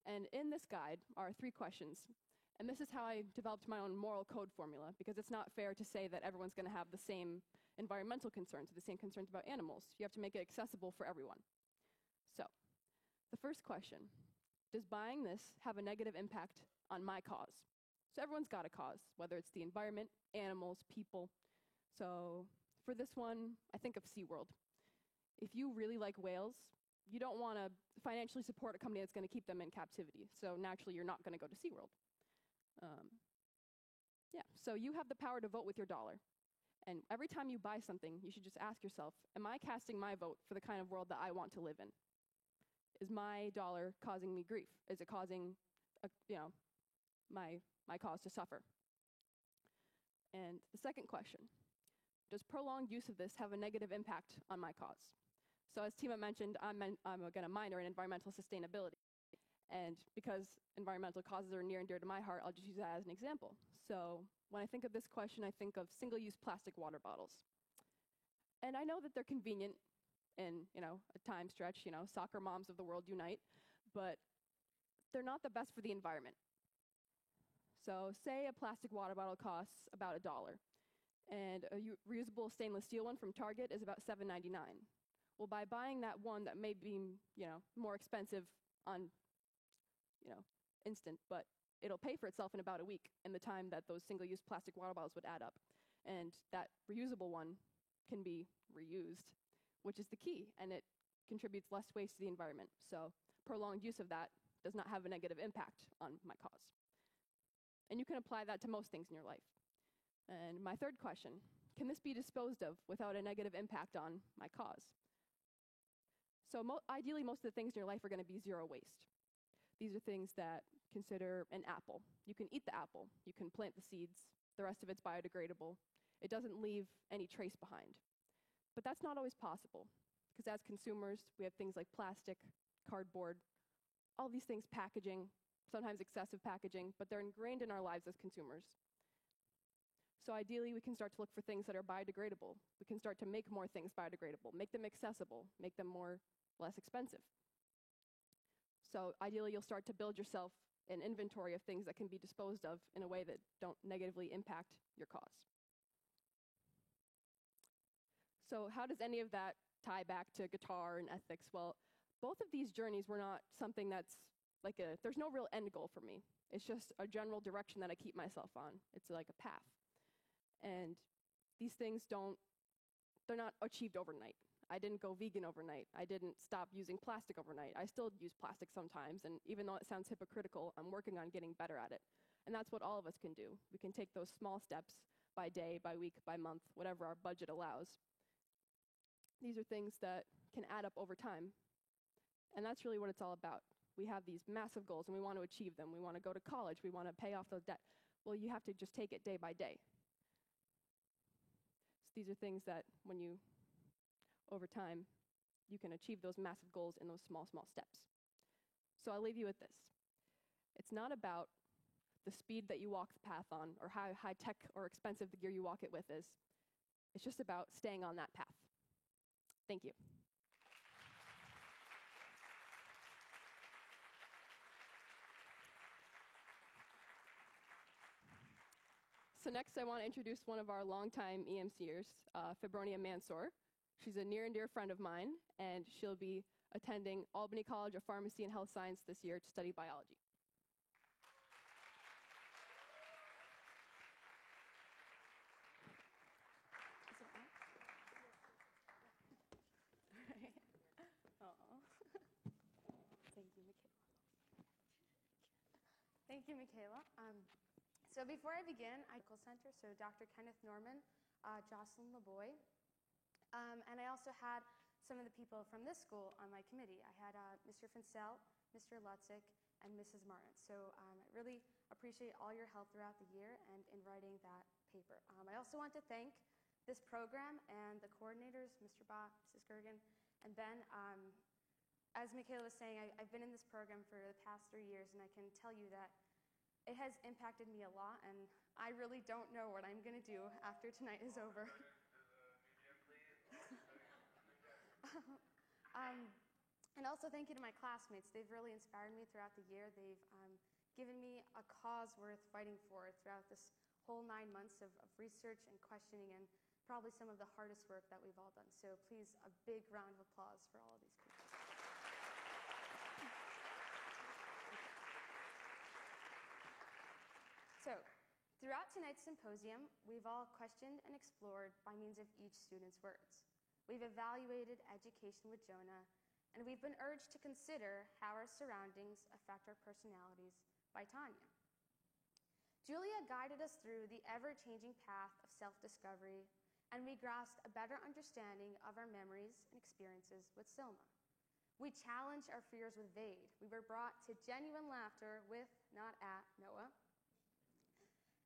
And in this guide are 3 questions. And this is how I developed my own moral code formula, because it's not fair to say that everyone's going to have the same environmental concerns or the same concerns about animals. You have to make it accessible for everyone. So, the first question, does buying this have a negative impact on my cause? So everyone's got a cause, whether it's the environment, animals, people. So for this one, I think of SeaWorld. If you really like whales, you don't want to financially support a company that's going to keep them in captivity. So naturally, you're not going to go to SeaWorld. So you have the power to vote with your dollar. And every time you buy something, you should just ask yourself, am I casting my vote for the kind of world that I want to live in? Is my dollar causing me grief? Is it causing, my cause to suffer? And the second question, does prolonged use of this have a negative impact on my cause? So as Tima mentioned, I'm again a minor in environmental sustainability. And because environmental causes are near and dear to my heart, I'll just use that as an example. So when I think of this question, I think of single-use plastic water bottles. And I know that they're convenient in, a time stretch, soccer moms of the world unite, but they're not the best for the environment. So say a plastic water bottle costs about $1, and a reusable stainless steel one from Target is about $7.99. Well, by buying that one that may be, more expensive on, instant, but it'll pay for itself in about a week in the time that those single-use plastic water bottles would add up. And that reusable one can be reused, which is the key, and it contributes less waste to the environment. So prolonged use of that does not have a negative impact on my cause. And you can apply that to most things in your life. And my third question, can this be disposed of without a negative impact on my cause? So ideally, most of the things in your life are going to be zero waste. These are things that consider an apple. You can eat the apple. You can plant the seeds. The rest of it's biodegradable. It doesn't leave any trace behind. But that's not always possible, because as consumers, we have things like plastic, cardboard, all these things, packaging, sometimes excessive packaging, but they're ingrained in our lives as consumers. So ideally, we can start to look for things that are biodegradable. We can start to make more things biodegradable, make them accessible, make them less expensive. So ideally, you'll start to build yourself an inventory of things that can be disposed of in a way that don't negatively impact your cause. So how does any of that tie back to guitar and ethics? Well, both of these journeys were not something that's there's no real end goal for me. It's just a general direction that I keep myself on. It's like a path. And these things they're not achieved overnight. I didn't go vegan overnight. I didn't stop using plastic overnight. I still use plastic sometimes, and even though it sounds hypocritical, I'm working on getting better at it. And that's what all of us can do. We can take those small steps by day, by week, by month, whatever our budget allows. These are things that can add up over time. And that's really what it's all about. We have these massive goals, and we want to achieve them. We want to go to college. We want to pay off those debt. Well, you have to just take it day by day. So these are things that over time, you can achieve those massive goals in those small, small steps. So I'll leave you with this. It's not about the speed that you walk the path on or how high-tech or expensive the gear you walk it with is. It's just about staying on that path. Thank you. So next I want to introduce one of our longtime EMCers, Febronia Mansour. She's a near and dear friend of mine, and she'll be attending Albany College of Pharmacy and Health Science this year to study biology. Thank you, Michaela. So before I begin, Medical Center, so Dr. Kenneth Norman, Jocelyn LeBoy, and I also had some of the people from this school on my committee. I had Mr. Fincel, Mr. Lutzik, and Mrs. Martin. So I really appreciate all your help throughout the year and in writing that paper. I also want to thank this program and the coordinators, Mr. Bach, Mrs. Gergen, and Ben. As Michaela was saying, I've been in this program for the past 3 years, and I can tell you that it has impacted me a lot, and I really don't know what I'm going to do after tonight is over. And also thank you to my classmates. They've really inspired me throughout the year. They've given me a cause worth fighting for throughout this whole 9 months of research and questioning, and probably some of the hardest work that we've all done. So please, a big round of applause for all of these people. So, throughout tonight's symposium, we've all questioned and explored by means of each student's words. We've evaluated education with Jonah, and we've been urged to consider how our surroundings affect our personalities by Tanya. Julia guided us through the ever-changing path of self-discovery, and we grasped a better understanding of our memories and experiences with Silma. We challenged our fears with Vade. We were brought to genuine laughter with, not at, Noah.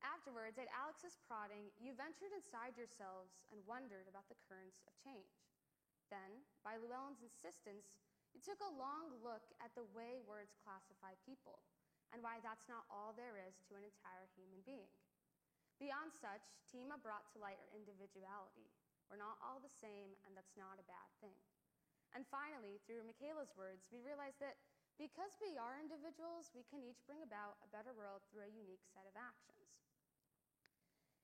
Afterwards, at Alex's prodding, you ventured inside yourselves and wondered about the currents of change. Then, by Llewellyn's insistence, you took a long look at the way words classify people, and why that's not all there is to an entire human being. Beyond such, Tima brought to light our individuality. We're not all the same, and that's not a bad thing. And finally, through Michaela's words, we realized that because we are individuals, we can each bring about a better world through a unique set of actions.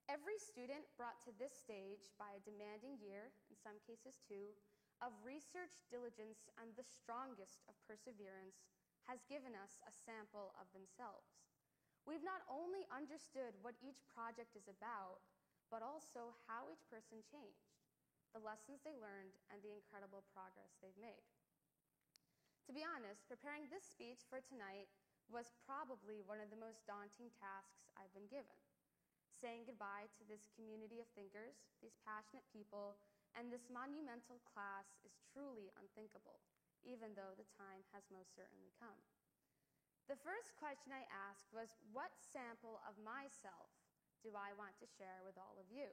Every student brought to this stage by a demanding year, in some cases two, of research diligence and the strongest of perseverance has given us a sample of themselves. We've not only understood what each project is about, but also how each person changed, the lessons they learned, and the incredible progress they've made. To be honest, preparing this speech for tonight was probably one of the most daunting tasks I've been given. Saying goodbye to this community of thinkers, these passionate people, and this monumental class is truly unthinkable, even though the time has most certainly come. The first question I asked was, what sample of myself do I want to share with all of you?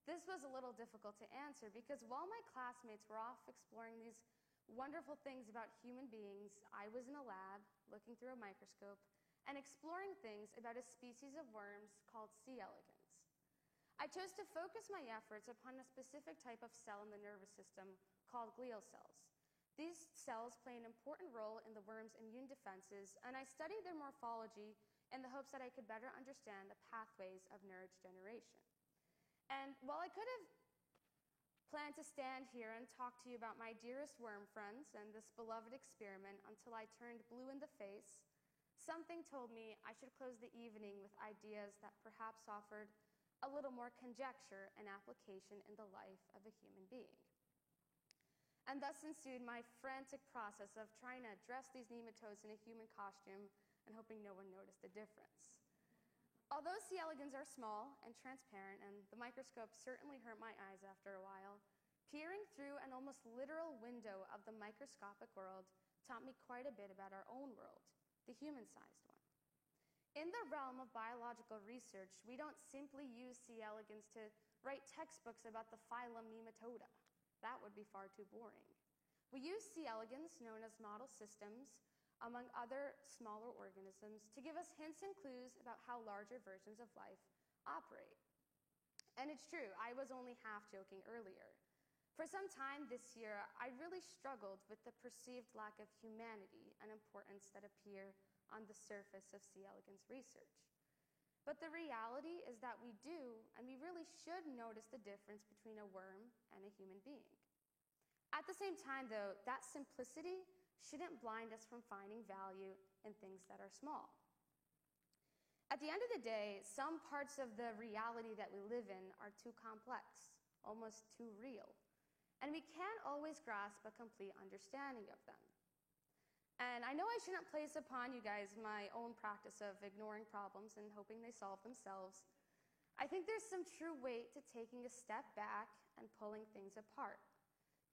This was a little difficult to answer because while my classmates were off exploring these wonderful things about human beings, I was in a lab looking through a microscope and exploring things about a species of worms called C. elegans. I chose to focus my efforts upon a specific type of cell in the nervous system called glial cells. These cells play an important role in the worm's immune defenses, and I studied their morphology in the hopes that I could better understand the pathways of neurodegeneration. And while I could have planned to stand here and talk to you about my dearest worm friends and this beloved experiment until I turned blue in the face, something told me I should close the evening with ideas that perhaps offered a little more conjecture and application in the life of a human being. And thus ensued my frantic process of trying to dress these nematodes in a human costume and hoping no one noticed the difference. Although C. elegans are small and transparent, and the microscope certainly hurt my eyes after a while, peering through an almost literal window of the microscopic world taught me quite a bit about our own world, the human-sized one. In the realm of biological research, we don't simply use C. elegans to write textbooks about the phylum Nematoda. That would be far too boring. We use C. elegans, known as model systems, among other smaller organisms, to give us hints and clues about how larger versions of life operate. And it's true, I was only half joking earlier. For some time this year, I really struggled with the perceived lack of humanity and importance that appear on the surface of C. elegans research. But the reality is that we do, and we really should notice the difference between a worm and a human being. At the same time, though, that simplicity shouldn't blind us from finding value in things that are small. At the end of the day, some parts of the reality that we live in are too complex, almost too real, and we can't always grasp a complete understanding of them. And I know I shouldn't place upon you guys my own practice of ignoring problems and hoping they solve themselves. I think there's some true weight to taking a step back and pulling things apart,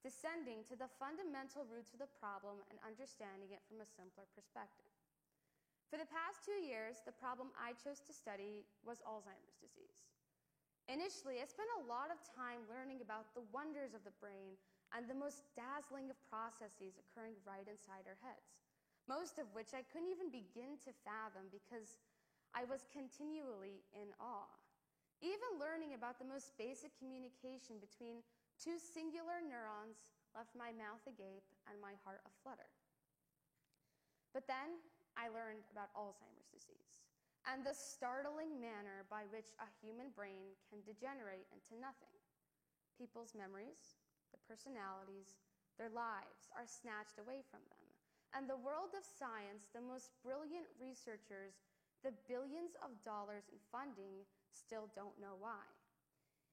descending to the fundamental roots of the problem and understanding it from a simpler perspective. For the past 2 years, the problem I chose to study was Alzheimer's disease. Initially, I spent a lot of time learning about the wonders of the brain and the most dazzling of processes occurring right inside our heads, most of which I couldn't even begin to fathom because I was continually in awe. Even learning about the most basic communication between two singular neurons left my mouth agape and my heart aflutter. But then I learned about Alzheimer's disease and the startling manner by which a human brain can degenerate into nothing. People's memories, their personalities, their lives are snatched away from them. And the world of science, the most brilliant researchers, the billions of dollars in funding, still don't know why.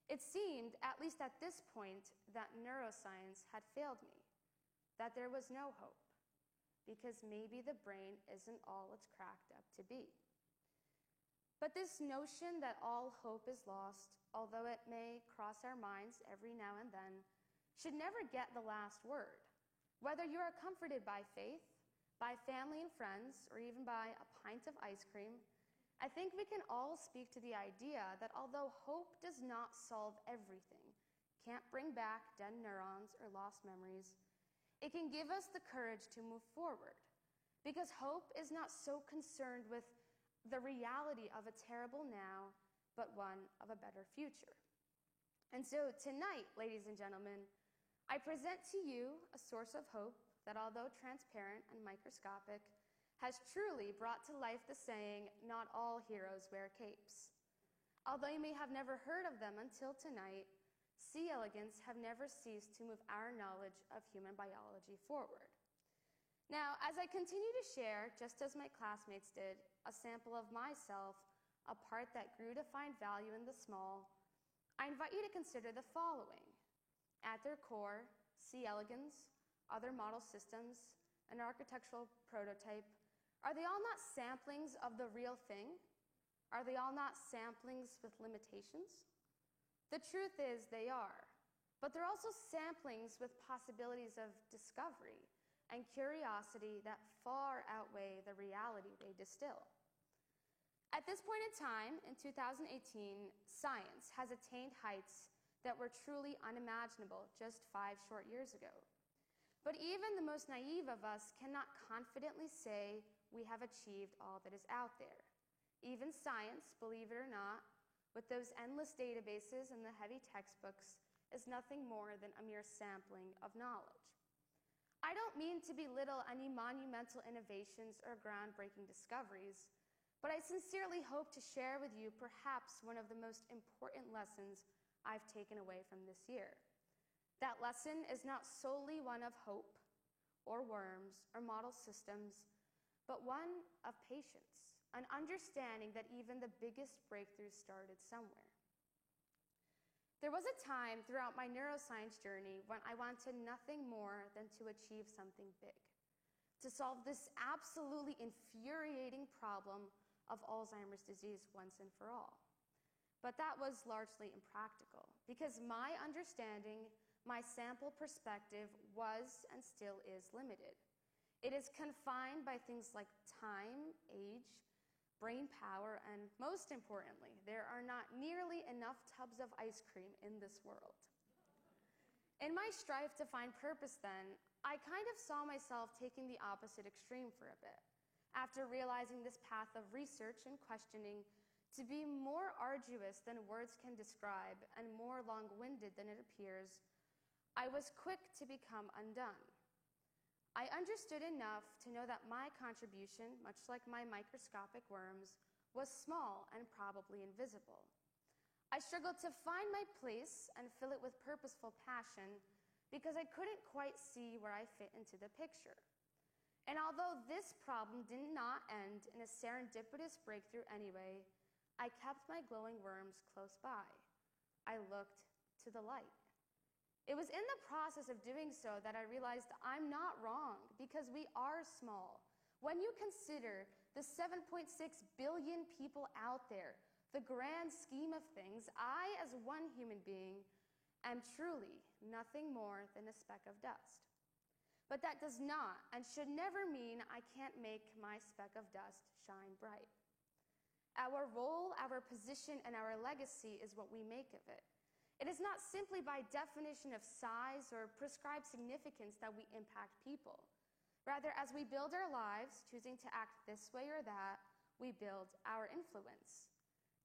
It seemed, at least at this point, that neuroscience had failed me, that there was no hope, because maybe the brain isn't all it's cracked up to be. But this notion that all hope is lost, although it may cross our minds every now and then, should never get the last word. Whether you are comforted by faith, by family and friends, or even by a pint of ice cream, I think we can all speak to the idea that although hope does not solve everything, can't bring back dead neurons or lost memories, it can give us the courage to move forward. Because hope is not so concerned with the reality of a terrible now, but one of a better future. And so tonight, ladies and gentlemen, I present to you a source of hope that, although transparent and microscopic, has truly brought to life the saying, "Not all heroes wear capes." Although you may have never heard of them until tonight, C. elegans have never ceased to move our knowledge of human biology forward. Now, as I continue to share, just as my classmates did, a sample of myself, a part that grew to find value in the small, I invite you to consider the following. At their core, C. elegans, other model systems, an architectural prototype, are they all not samplings of the real thing? Are they all not samplings with limitations? The truth is they are, but they're also samplings with possibilities of discovery and curiosity that far outweigh the reality they distill. At this point in time, in 2018, science has attained heights that were truly unimaginable just 5 short years ago. But even the most naive of us cannot confidently say we have achieved all that is out there. Even science, believe it or not, with those endless databases and the heavy textbooks, is nothing more than a mere sampling of knowledge. I don't mean to belittle any monumental innovations or groundbreaking discoveries, but I sincerely hope to share with you perhaps one of the most important lessons I've taken away from this year. That lesson is not solely one of hope or worms or model systems, but one of patience, an understanding that even the biggest breakthroughs started somewhere. There was a time throughout my neuroscience journey when I wanted nothing more than to achieve something big, to solve this absolutely infuriating problem of Alzheimer's disease once and for all. But that was largely impractical because my understanding, my sample perspective was and still is limited. It is confined by things like time, age, brain power, and most importantly, there are not nearly enough tubs of ice cream in this world. In my strive to find purpose then, I kind of saw myself taking the opposite extreme for a bit. After realizing this path of research and questioning to be more arduous than words can describe and more long-winded than it appears, I was quick to become undone. I understood enough to know that my contribution, much like my microscopic worms, was small and probably invisible. I struggled to find my place and fill it with purposeful passion because I couldn't quite see where I fit into the picture. And although this problem did not end in a serendipitous breakthrough anyway, I kept my glowing worms close by. I looked to the light. It was in the process of doing so that I realized I'm not wrong because we are small. When you consider the 7.6 billion people out there, the grand scheme of things, I, as one human being, am truly nothing more than a speck of dust. But that does not and should never mean I can't make my speck of dust shine bright. Our role, our position, and our legacy is what we make of it. It is not simply by definition of size or prescribed significance that we impact people. Rather, as we build our lives, choosing to act this way or that, we build our influence.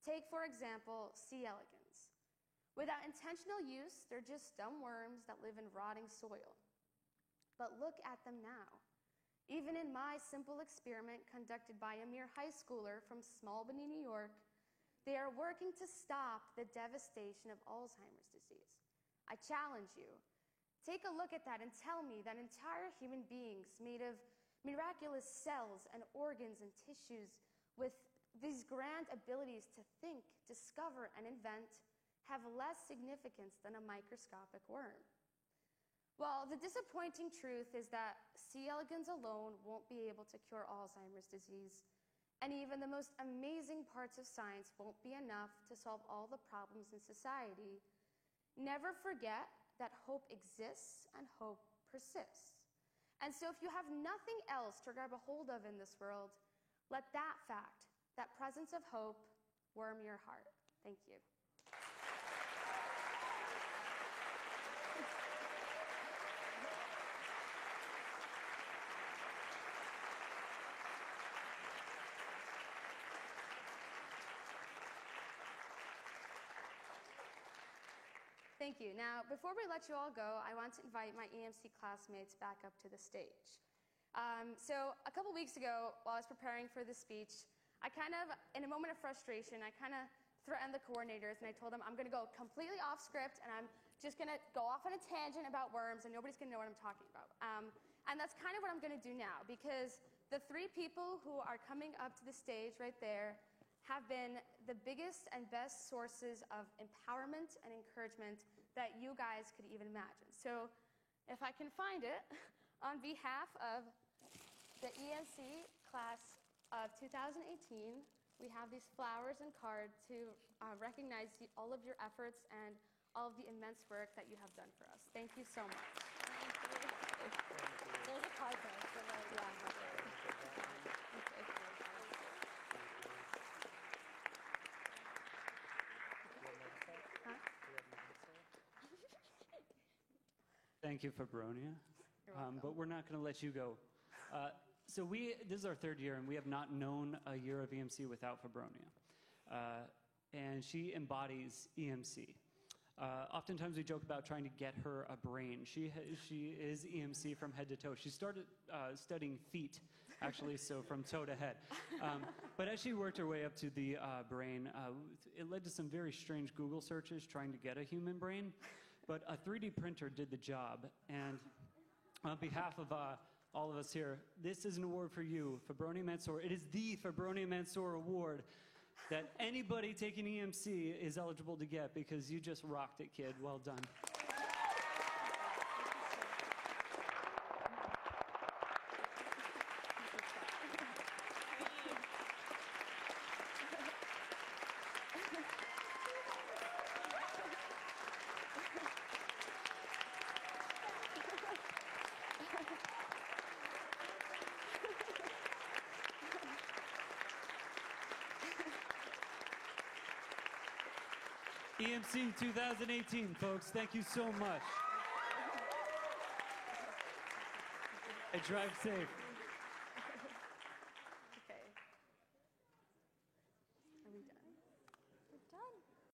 Take, for example, C. elegans. Without intentional use, they're just dumb worms that live in rotting soil. But look at them now. Even in my simple experiment conducted by a mere high schooler from Smallbany, New York, they are working to stop the devastation of Alzheimer's disease. I challenge you, take a look at that and tell me that entire human beings made of miraculous cells and organs and tissues with these grand abilities to think, discover, and invent have less significance than a microscopic worm. Well, the disappointing truth is that C. elegans alone won't be able to cure Alzheimer's disease, and even the most amazing parts of science won't be enough to solve all the problems in society. Never forget that hope exists and hope persists. And so if you have nothing else to grab a hold of in this world, let that fact, that presence of hope, warm your heart. Thank you. Thank you. Now, before we let you all go, I want to invite my EMC classmates back up to the stage. So a couple weeks ago, while I was preparing for this speech, I kind of, in a moment of frustration, I kind of threatened the coordinators and I told them I'm going to go completely off script and I'm just going to go off on a tangent about worms and nobody's going to know what I'm talking about. And that's kind of what I'm going to do now, because the three people who are coming up to the stage right there have been the biggest and best sources of empowerment and encouragement that you guys could even imagine. So if I can find it, on behalf of the EMC class of 2018, we have these flowers and cards to recognize all of your efforts and all of the immense work that you have done for us. Thank you so much. There's a card there. Thank you, Fabronia. But we're not going to let you go. So this is our third year, and we have not known a year of EMC without Fabronia. And she embodies EMC. Oftentimes we joke about trying to get her a brain. She is EMC from head to toe. She started studying feet, actually, so from toe to head. But as she worked her way up to the brain, it led to some very strange Google searches trying to get a human brain. But a 3D printer did the job. And on behalf of all of us here, this is an award for you, Fabronia Mansour. It is the Fabronia Mansour Award that anybody taking EMC is eligible to get, because you just rocked it, kid. Well done. EMC 2018, folks. Thank you so much. And drive safe.